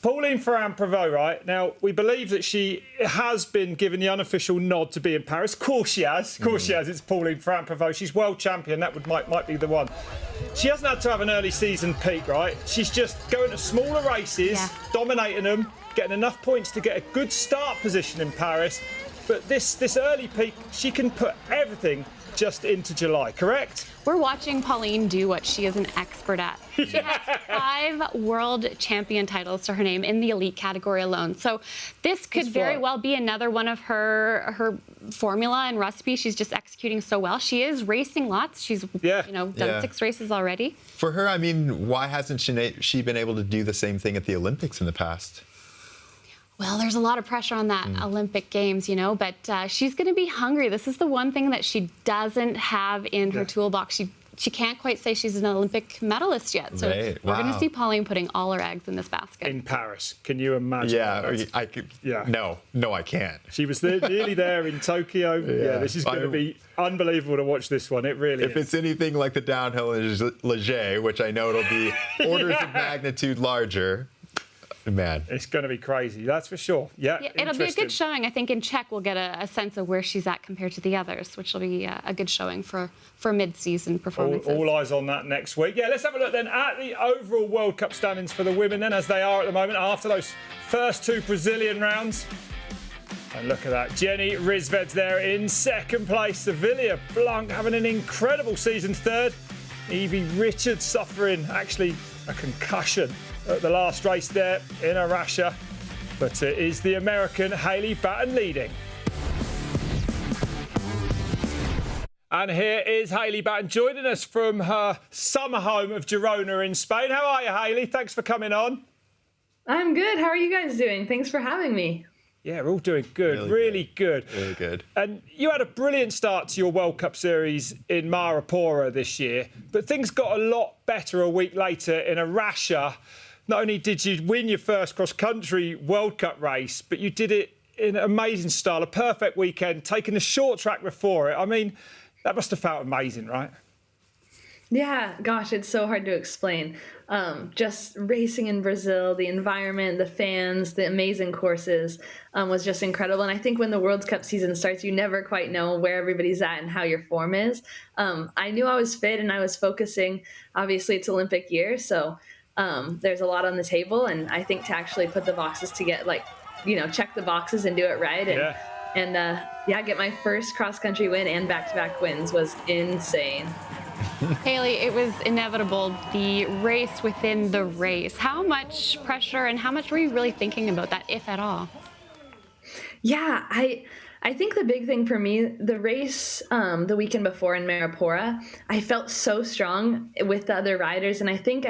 Pauline Ferrand-Prévot, right? Now, we believe that she has been given the unofficial nod to be in Paris. Of course she has. It's Pauline Ferrand-Prévot. She's world champion. That might be the one. She hasn't had to have an early season peak, right? She's just going to smaller races, dominating them, getting enough points to get a good start position in Paris. But this early peak, she can put everything just into July, correct? We're watching Pauline do what she is an expert at. She has 5 world champion titles to her name in the elite category alone. So this could very well be another one of her formula and recipe. She's just executing so well. She is racing lots. She's done 6 races already. For her, I mean, why hasn't she been able to do the same thing at the Olympics in the past? Well, there's a lot of pressure on that Olympic Games, but she's going to be hungry. This is the one thing that she doesn't have in her toolbox. She can't quite say she's an Olympic medalist yet. So we're going to see Pauline putting all her eggs in this basket. In Paris. Can you imagine? Yeah, I could. Yeah. No, I can't. She was nearly there in Tokyo. Yeah, this is going to be unbelievable to watch this one. It really is. If it's anything like the downhill in Leger, which I know it'll be orders of magnitude larger, man, it's going to be crazy, that's for sure. Yeah, it'll be a good showing. I think in Czech we'll get a sense of where she's at compared to the others, which will be a good showing for mid-season performances. All eyes on that next week. Yeah, let's have a look then at the overall World Cup standings for the women then, as they are at the moment after those first 2 Brazilian rounds. And look at that. Jenny Rizved's there in second place. Sevilla Blanc having an incredible season, third. Evie Richards suffering actually a concussion at the last race there in Arasha. But it is the American Hayley Batten leading. And here is Hayley Batten joining us from her summer home of Girona in Spain. How are you, Hayley? Thanks for coming on. I'm good. How are you guys doing? Thanks for having me. Yeah, we're all doing good. Really good. Really good. And you had a brilliant start to your World Cup series in Maripora this year, but things got a lot better a week later in Arasha. Not only did you win your first cross-country World Cup race, but you did it in amazing style, a perfect weekend, taking the short track before it. I mean, that must have felt amazing, right? Yeah, gosh, it's so hard to explain. Just racing in Brazil, the environment, the fans, the amazing courses was just incredible. And I think when the World Cup season starts, you never quite know where everybody's at and how your form is. I knew I was fit and I was focusing. Obviously, it's Olympic year, so there's a lot on the table. And I think to actually put the boxes to get, check the boxes and do it right. And get my first cross-country win and back-to-back wins was insane. Hayley, it was inevitable, the race within the race. How much pressure and how much were you really thinking about that, if at all? Yeah, I think the big thing for me, the race the weekend before in Maripora, I felt so strong with the other riders. And I think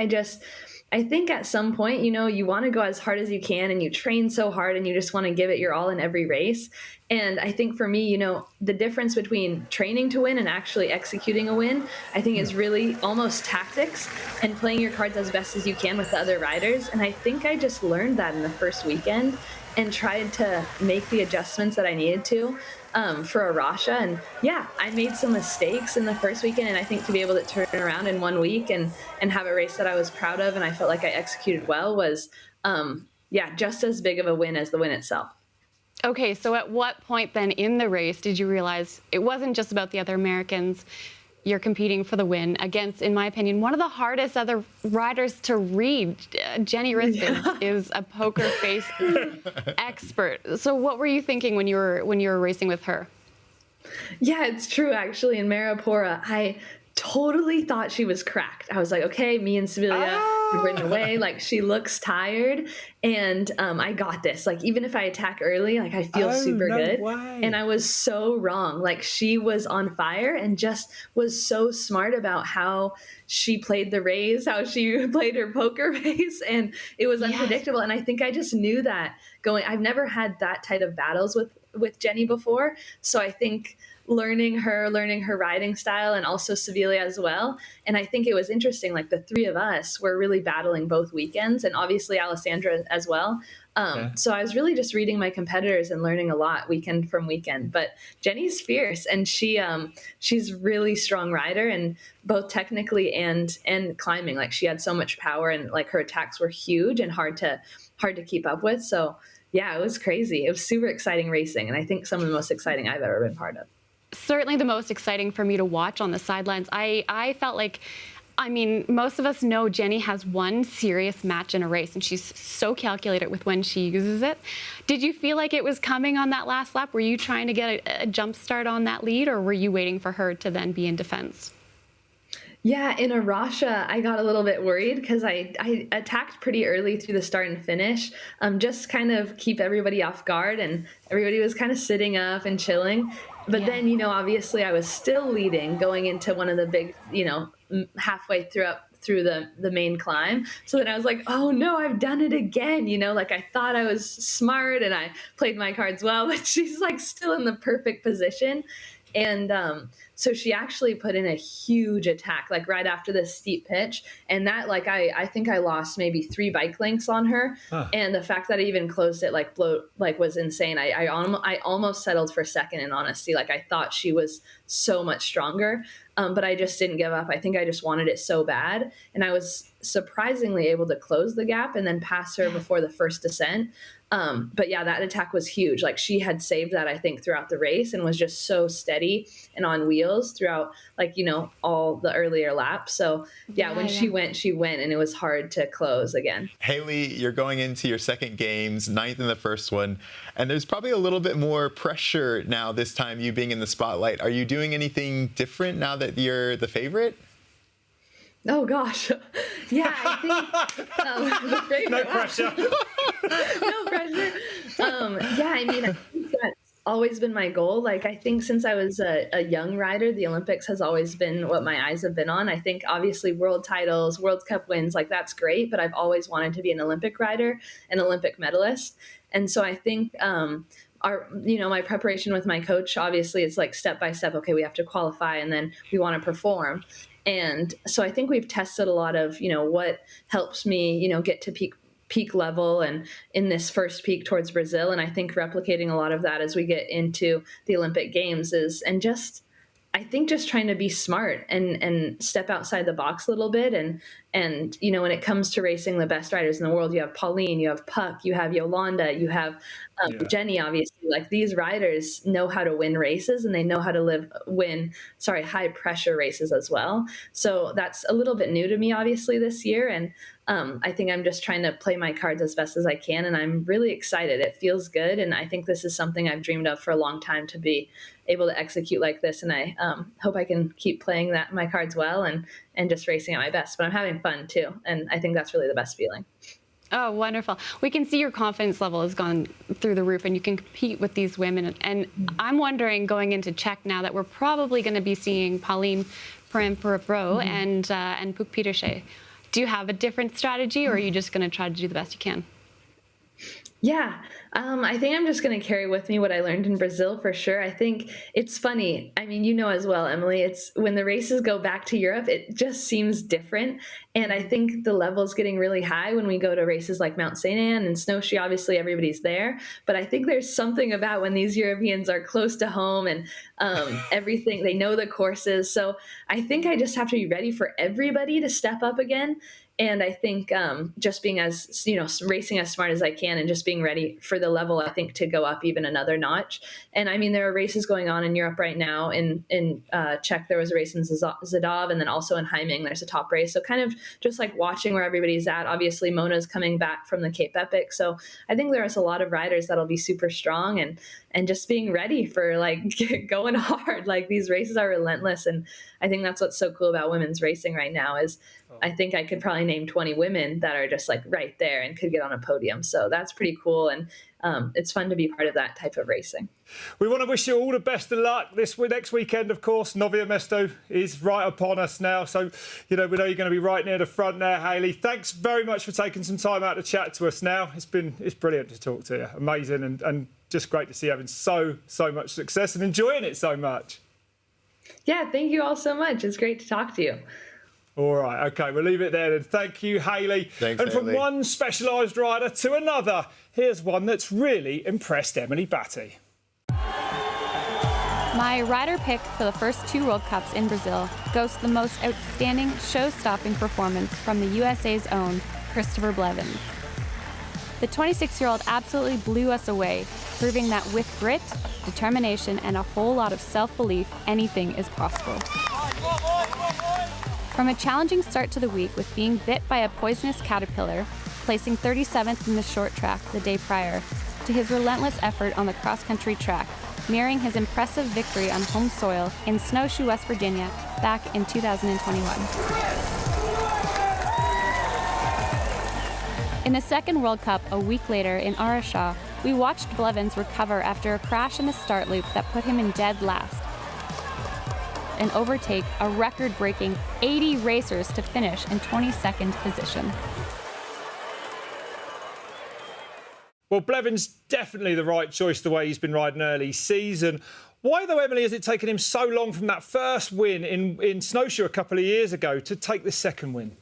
at some point, you want to go as hard as you can and you train so hard and you just want to give it your all in every race. And I think for me, the difference between training to win and actually executing a win, I think is really almost tactics and playing your cards as best as you can with the other riders. And I think I just learned that in the first weekend and tried to make the adjustments that I needed to for Arasha. And yeah, I made some mistakes in the first weekend, and I think to be able to turn it around in 1 week and have a race that I was proud of and I felt like I executed well was, just as big of a win as the win itself. Okay, so at what point then in the race did you realize it wasn't just about the other Americans? You're competing for the win against, in my opinion, one of the hardest other riders to read. Jenny Rizvid is a poker face expert. So what were you thinking when you were racing with her? Yeah, it's true. Actually, in Maripora, I totally thought she was cracked. I was like, okay, me and Sevilla are running away. Like, she looks tired, and I got this. Like, even if I attack early, like, I feel super good. Way. And I was so wrong. Like, she was on fire and just was so smart about how she played the race, how she played her poker face, and it was unpredictable. And I think I just knew that going. I've never had that type of battles with Jenny before, so I think learning her riding style and also Sevilla as well. And I think it was interesting, like the three of us were really battling both weekends, and obviously Alessandra as well. So I was really just reading my competitors and learning a lot weekend from weekend. But Jenny's fierce, and she's really strong rider, and both technically and climbing. Like, she had so much power, and like her attacks were huge and hard to keep up with. So yeah, it was crazy. It was super exciting racing, and I think some of the most exciting I've ever been part of. Certainly the most exciting for me to watch on the sidelines. I felt like, most of us know Jenny has one serious match in a race, and she's so calculated with when she uses it. Did you feel like it was coming on that last lap? Were you trying to get a jump start on that lead, or were you waiting for her to then be in defense? Yeah, in Arasha, I got a little bit worried because I attacked pretty early through the start and finish, just kind of keep everybody off guard, and everybody was kind of sitting up and chilling. But then, obviously I was still leading going into one of the big, halfway through the main climb. So then I was like, oh no, I've done it again. Like, I thought I was smart and I played my cards well, but she's like still in the perfect position. And so she actually put in a huge attack, like right after this steep pitch. And that, like, I think I lost maybe 3 bike lengths on her. And the fact that I even closed it, was insane. I almost settled for second in honesty. Like, I thought she was so much stronger, but I just didn't give up. I think I just wanted it so bad. And I was surprisingly able to close the gap and then pass her before the first descent. But yeah, that attack was huge. Like, she had saved that, I think, throughout the race and was just so steady and on wheels throughout, like, you know, all the earlier laps. So yeah, when she went, and it was hard to close again. Haley, you're going into your second games, 9th in the first one, and there's probably a little bit more pressure now this time, you being in the spotlight. Are you doing anything different now that you're the favorite? Oh gosh, yeah, I think no pressure. No pressure. Yeah, I mean, I think that's always been my goal. Like, I think since I was a young rider, the Olympics has always been what my eyes have been on. I think obviously world titles, World Cup wins, like, that's great, but I've always wanted to be an Olympic rider, an Olympic medalist, and so I think. My preparation with my coach, obviously it's like step by step. Okay, we have to qualify and then we want to perform. And so I think we've tested a lot of, what helps me, get to peak level and in this first peak towards Brazil. And I think replicating a lot of that as we get into the Olympic Games I think just trying to be smart and step outside the box a little bit. And when it comes to racing the best riders in the world, you have Pauline, you have Puck, you have Yolanda, you have Jenny, obviously. Like, these riders know how to win races, and they know how to win high pressure races as well. So that's a little bit new to me, obviously, this year. And I think I'm just trying to play my cards as best as I can. And I'm really excited. It feels good. And I think this is something I've dreamed of for a long time, to be able to execute like this. And I hope I can keep playing my cards well and just racing at my best. But I'm having fun too. And I think that's really the best feeling. Oh, wonderful. We can see your confidence level has gone through the roof, and you can compete with these women. And I'm wondering, going into Czech now, that we're probably going to be seeing Pauline Perrin-Pirovo and Puk Pieterse. Do you have a different strategy, or are you just going to try to do the best you can? Yeah, I think I'm just going to carry with me what I learned in Brazil for sure. I think it's funny. I mean, as well, Emily, it's when the races go back to Europe, it just seems different. And I think the level is getting really high when we go to races like Mount St. Anne and Snowshoe. Obviously, everybody's there. But I think there's something about when these Europeans are close to home and everything, they know the courses. So I think I just have to be ready for everybody to step up again. And I think just being racing as smart as I can and just being ready for the level, I think, to go up even another notch. And I mean, there are races going on in Europe right now. In Czech, there was a race in Zadov, and then also in Heiming, there's a top race. So kind of just like watching where everybody's at. Obviously, Mona's coming back from the Cape Epic. So I think there's a lot of riders that'll be super strong and just being ready for going hard. Like, these races are relentless. And I think that's what's so cool about women's racing right now is I think I could probably name 20 women that are just right there and could get on a podium. So that's pretty cool. And it's fun to be part of that type of racing. We want to wish you all the best of luck next weekend, of course. Novia Mesto is right upon us now. So, we know you're going to be right near the front there, Haley. Thanks very much for taking some time out to chat to us now. It's brilliant to talk to you. Amazing and just great to see you having so much success and enjoying it so much. Yeah, thank you all so much. It's great to talk to you. All right, OK, we'll leave it there then. Thank you, Haley. Thanks, and from Haley. one specialised rider to another, here's one that's really impressed Emily Batty. My rider pick for the first 2 World Cups in Brazil goes to the most outstanding show-stopping performance from the USA's own Christopher Blevins. The 26-year-old absolutely blew us away, proving that with grit, determination, and a whole lot of self-belief, anything is possible. From a challenging start to the week with being bit by a poisonous caterpillar, placing 37th in the short track the day prior, to his relentless effort on the cross-country track, mirroring his impressive victory on home soil in Snowshoe, West Virginia, back in 2021. In the second World Cup a week later in Arasha, we watched Blevins recover after a crash in the start loop that put him in dead last, and overtake a record-breaking 80 racers to finish in 22nd position. Well, Blevins definitely the right choice the way he's been riding early season. Why, though, Emily, has it taken him so long from that first win in Snowshoe a couple of years ago to take this second win?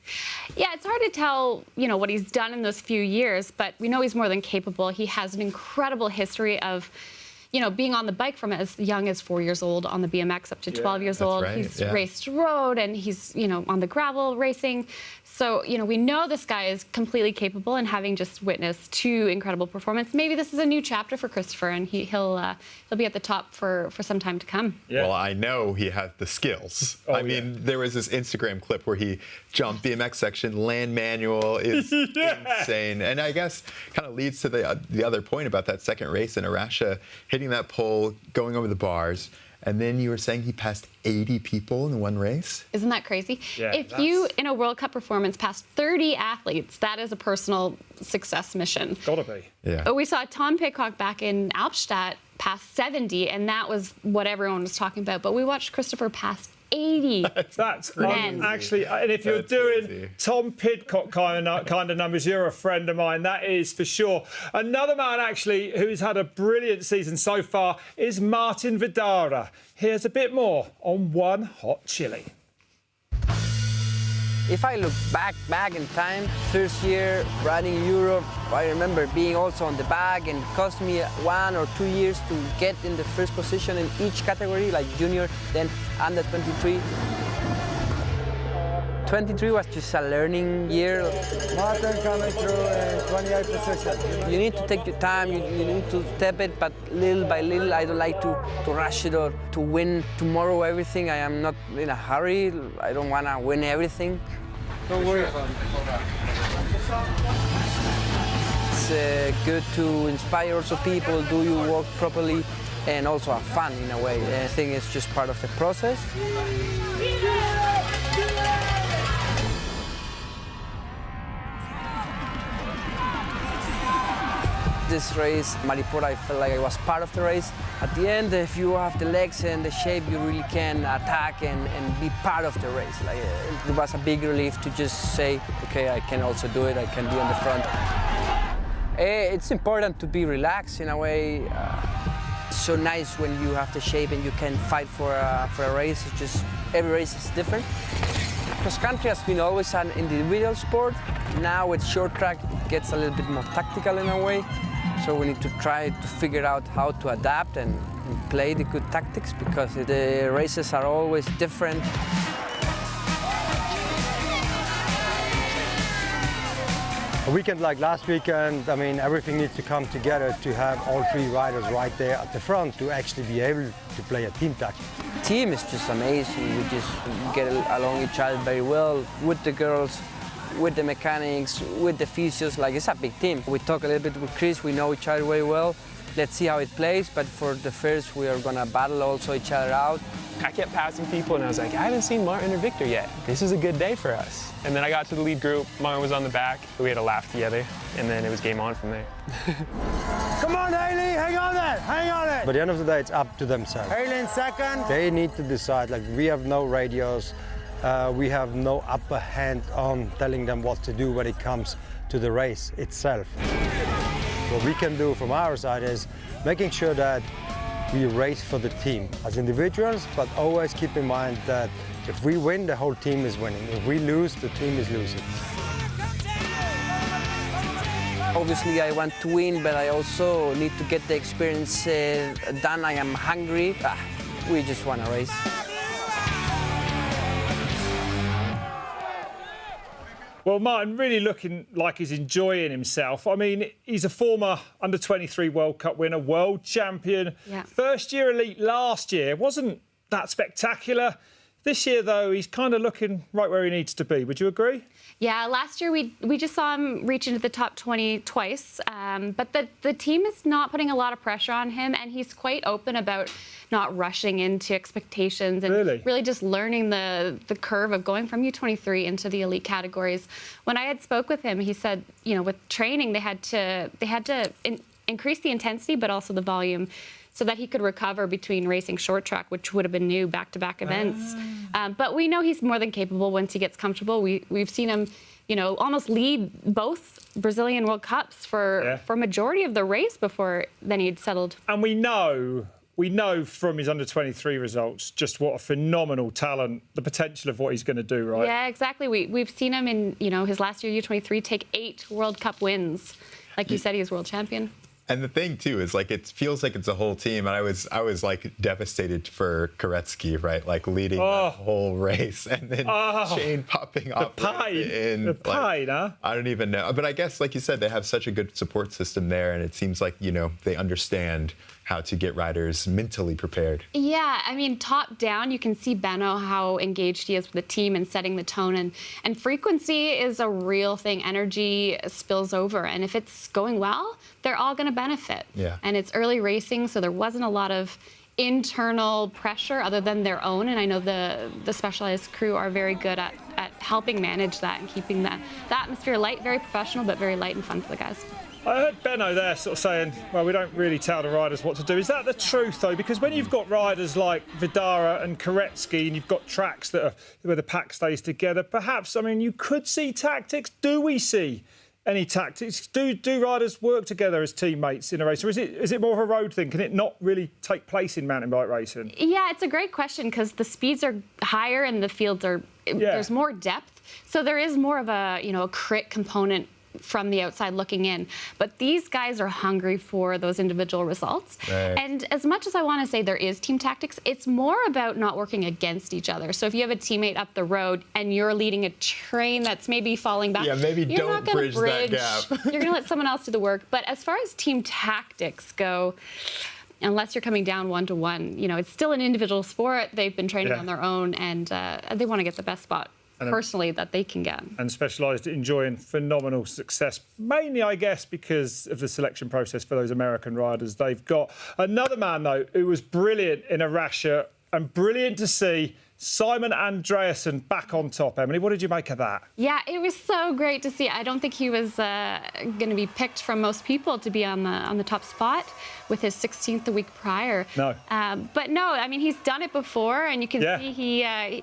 Yeah, it's hard to tell, what he's done in those few years, but we know he's more than capable. He has an incredible history of being on the bike from as young as 4 years old on the BMX up to 12 years old. Right, he's raced road and he's, on the gravel racing. So, we know this guy is completely capable, and having just witnessed 2 incredible performances, maybe this is a new chapter for Christopher, and he'll be at the top for some time to come. Yeah. Well, I know he has the skills. I mean, there was this Instagram clip where he jumped BMX section, land manual is insane. And I guess kind of leads to the other point about that second race in Arasha, hitting that pole, going over the bars. And then you were saying he passed 80 people in one race? Isn't that crazy? Yeah, if you, in a World Cup performance, pass 30 athletes, that is a personal success mission. Gotta be. Yeah. We saw Tom Pidcock back in Albstadt pass 70, and that was what everyone was talking about. But we watched Christopher pass 80. That's men. actually, and if you're doing Tom Pidcock kind of numbers, you're a friend of mine. That is for sure. Another man actually who's had a brilliant season so far is Martin Vidaurre. Here's a bit more on One Hot Chili. If I look back in time, first year riding Europe, I remember being also on the back, and it cost me 1 or 2 years to get in the first position in each category, like junior, then under 23. 23 was just a learning year. Martin coming through in 28th position. You need to take your time, you need to step it, but little by little. I don't like to rush it or to win tomorrow everything. I am not in a hurry. I don't want to win everything. Don't worry about it. It's good to inspire also people, do your work properly, and also have fun in a way. I think it's just part of the process. This race, Maripora, I felt like I was part of the race. At the end, if you have the legs and the shape, you really can attack and be part of the race. Like, it was a big relief to just say, okay, I can also do it, I can be on the front. It's important to be relaxed in a way. It's so nice when you have the shape and you can fight for a race. It's just, every race is different. Cross country has been always an individual sport. Now with short track, it gets a little bit more tactical in a way. So we need to try to figure out how to adapt and play the good tactics, because the races are always different. A weekend like last weekend, I mean, everything needs to come together to have all 3 riders right there at the front to actually be able to play a team tactic. The team is just amazing. We just get along each other very well with the girls, with the mechanics, with the physios. Like, it's a big team. We talk a little bit with Chris, we know each other very well. Let's see how it plays, but for the first, we are gonna battle also each other out. I kept passing people, and I was like, I haven't seen Martin or Victor yet. This is a good day for us. And then I got to the lead group. Martin was on the back. We had a laugh together, and then it was game on from there. Come on, Haley, hang on it, hang on it. But at the end of the day, it's up to themselves. Haley in second. They need to decide, like, we have no radios. We have no upper hand on telling them what to do when it comes to the race itself. What we can do from our side is making sure that we race for the team as individuals, but always keep in mind that if we win, the whole team is winning. If we lose, the team is losing. Obviously, I want to win, but I also need to get the experience done. I am hungry. We just want to race. Well, Martin really looking like he's enjoying himself. I mean, he's a former under-23 World Cup winner, world champion. Yeah. First year elite last year. Wasn't that spectacular. This year, though, he's kind of looking right where he needs to be. Would you agree? Yeah, last year we just saw him reach into the top 20 twice, but the team is not putting a lot of pressure on him, and he's quite open about not rushing into expectations and really just learning the curve of going from U23 into the elite categories. When I had spoke with him, he said, you know, with training they had to increase the intensity but also the volume, so that he could recover between racing short track, which would have been new back-to-back events. But we know he's more than capable once he gets comfortable. We've seen him, you know, almost lead both Brazilian World Cups for majority of the race before then he'd settled. And we know from his under-23 results just what a phenomenal talent, the potential of what he's going to do, right? Yeah, exactly. We've seen him in, you know, his last year U23 take 8 World Cup wins. Like you said, he was world champion. And the thing too is like it feels like it's a whole team, and I was like devastated for Koretsky, right? Like leading the whole race, and then Shane popping off in. The pain, huh? I don't even know, but I guess like you said, they have such a good support system there, and it seems like they understand how to get riders mentally prepared. Yeah, I mean, top down, you can see Benno, how engaged he is with the team and setting the tone. And frequency is a real thing. Energy spills over. And if it's going well, they're all going to benefit. Yeah. And it's early racing, so there wasn't a lot of internal pressure other than their own. And I know the Specialized crew are very good at helping manage that and keeping the atmosphere light, very professional, but very light and fun for the guys. I heard Benno there sort of saying, well, we don't really tell the riders what to do. Is that the truth, though? Because when you've got riders like Vidaurre and Koretsky, and you've got tracks where the pack stays together, perhaps, I mean, you could see tactics. Do we see any tactics? Do riders work together as teammates in a race? Or is it more of a road thing? Can it not really take place in mountain bike racing? Yeah, it's a great question because the speeds are higher and the fields are... There's more depth. So there is more of a crit component from the outside looking in. But these guys are hungry for those individual results. Right. And as much as I want to say there is team tactics, it's more about not working against each other. So if you have a teammate up the road and you're leading a train that's maybe falling back, maybe you're don't not gonna bridge that gap. You're going to let someone else do the work. But as far as team tactics go, unless you're coming down one-to-one, it's still an individual sport. They've been training on their own, and they want to get the best spot personally that they can get. And Specialized enjoying phenomenal success, mainly, I guess, because of the selection process for those American riders. They've got another man, though, who was brilliant in a rasher and brilliant to see. Simon Andreassen back on top. Emily, what did you make of that? Yeah, it was so great to see. I don't think he was going to be picked from most people to be on the top spot with his 16th the week prior. No. But no, I mean, he's done it before, and you can see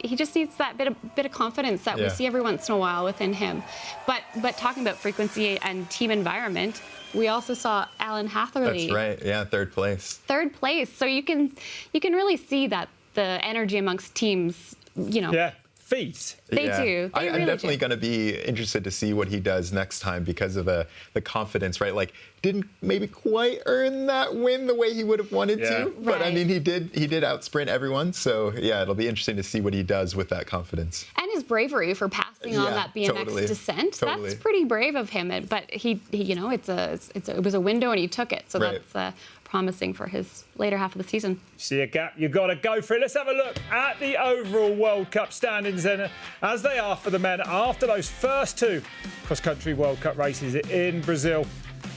he just needs that bit of confidence that we see every once in a while within him. But talking about frequency and team environment, we also saw Alan Hatherley. That's right. Yeah, third place. Third place. So you can really see that the energy amongst teams, Yeah, feet. They do. They I'm really definitely do. going to be interested to see what he does next time because of the confidence, right? Like, didn't maybe quite earn that win the way he would have wanted to. But, I mean, he did out-sprint everyone. So, yeah, it'll be interesting to see what he does with that confidence. And his bravery for passing on that BMX descent. Totally. That's pretty brave of him. But he it was a window and he took it. So that's promising for his later half of the season. See a gap, you got to go for it. Let's have a look at the overall World Cup standings then, as they are for the men after those first two cross-country World Cup races in Brazil.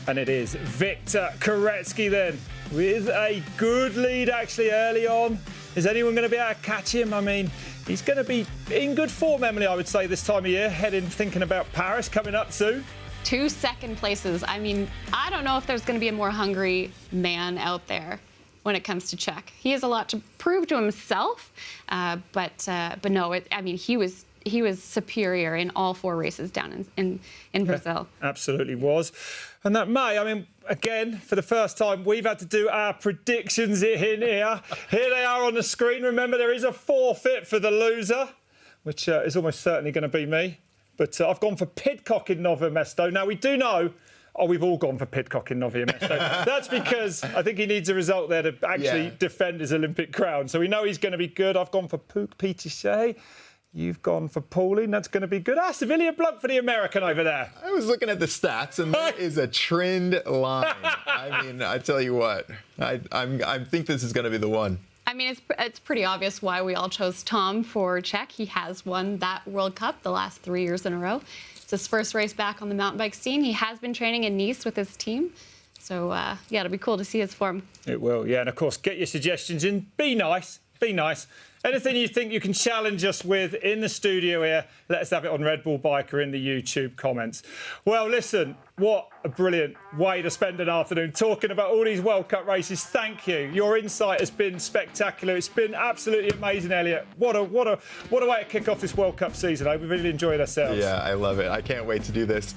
And it is Victor Koretsky then, with a good lead actually early on. Is anyone going to be able to catch him? I mean, he's going to be in good form, Emily, I would say, this time of year, thinking about Paris coming up soon. 2 second places. I mean, I don't know if there's going to be a more hungry man out there when it comes to Czech. He has a lot to prove to himself, but no, I mean, he was superior in all 4 races down in Brazil. Absolutely was. And that I mean, again, for the first time, we've had to do our predictions in here. Here they are on the screen. Remember, there is a forfeit for the loser, which is almost certainly going to be me. But I've gone for Pidcock in Novo Mesto. Now, we do know... we've all gone for Pidcock in Novo Mesto. That's because I think he needs a result there to actually defend his Olympic crown. So we know he's going to be good. I've gone for Peter Shea. You've gone for Pauline. That's going to be good. Sevilla Blanc for the American over there. I was looking at the stats, and there is a trend line. I mean, I tell you what, I think this is going to be the one. I mean, it's pretty obvious why we all chose Tom for Czech. He has won that World Cup the last 3 years in a row. It's his first race back on the mountain bike scene. He has been training in Nice with his team. So, yeah, it'll be cool to see his form. It will, yeah. And, of course, get your suggestions in. Be nice. Be nice. Anything you think you can challenge us with in the studio here, let us have it on Red Bull Biker in the YouTube comments. Well, listen, what a brilliant way to spend an afternoon talking about all these World Cup races. Thank you. Your insight has been spectacular. It's been absolutely amazing, Elliot. What a way to kick off this World Cup season. We've really enjoyed ourselves. Yeah, I love it. I can't wait to do this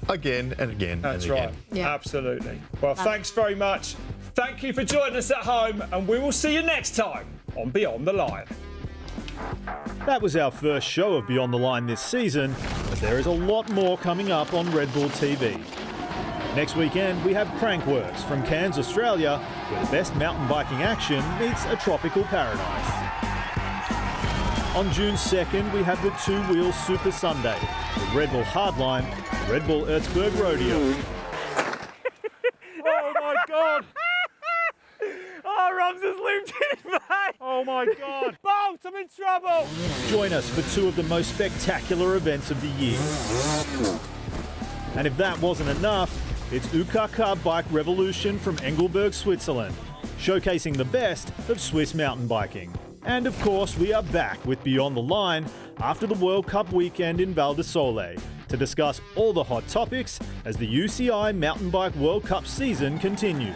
again and again. That's and right. Again. Yeah. Absolutely. Well, thanks very much. Thank you for joining us at home, and we will see you next time on Beyond the Line. That was our first show of Beyond the Line this season, but there is a lot more coming up on Red Bull TV. Next weekend, we have Crankworx from Cairns, Australia, where the best mountain biking action meets a tropical paradise. On June 2nd, we have the two-wheel Super Sunday, the Red Bull Hardline, Red Bull Erzberg Rodeo. Oh my God! Oh, Robs has looped in, mate! Oh my God! Bolt, I'm in trouble! Join us for two of the most spectacular events of the year. And if that wasn't enough, it's UKK Bike Revolution from Engelberg, Switzerland, showcasing the best of Swiss mountain biking. And of course, we are back with Beyond the Line after the World Cup weekend in Val di Sole to discuss all the hot topics as the UCI Mountain Bike World Cup season continues.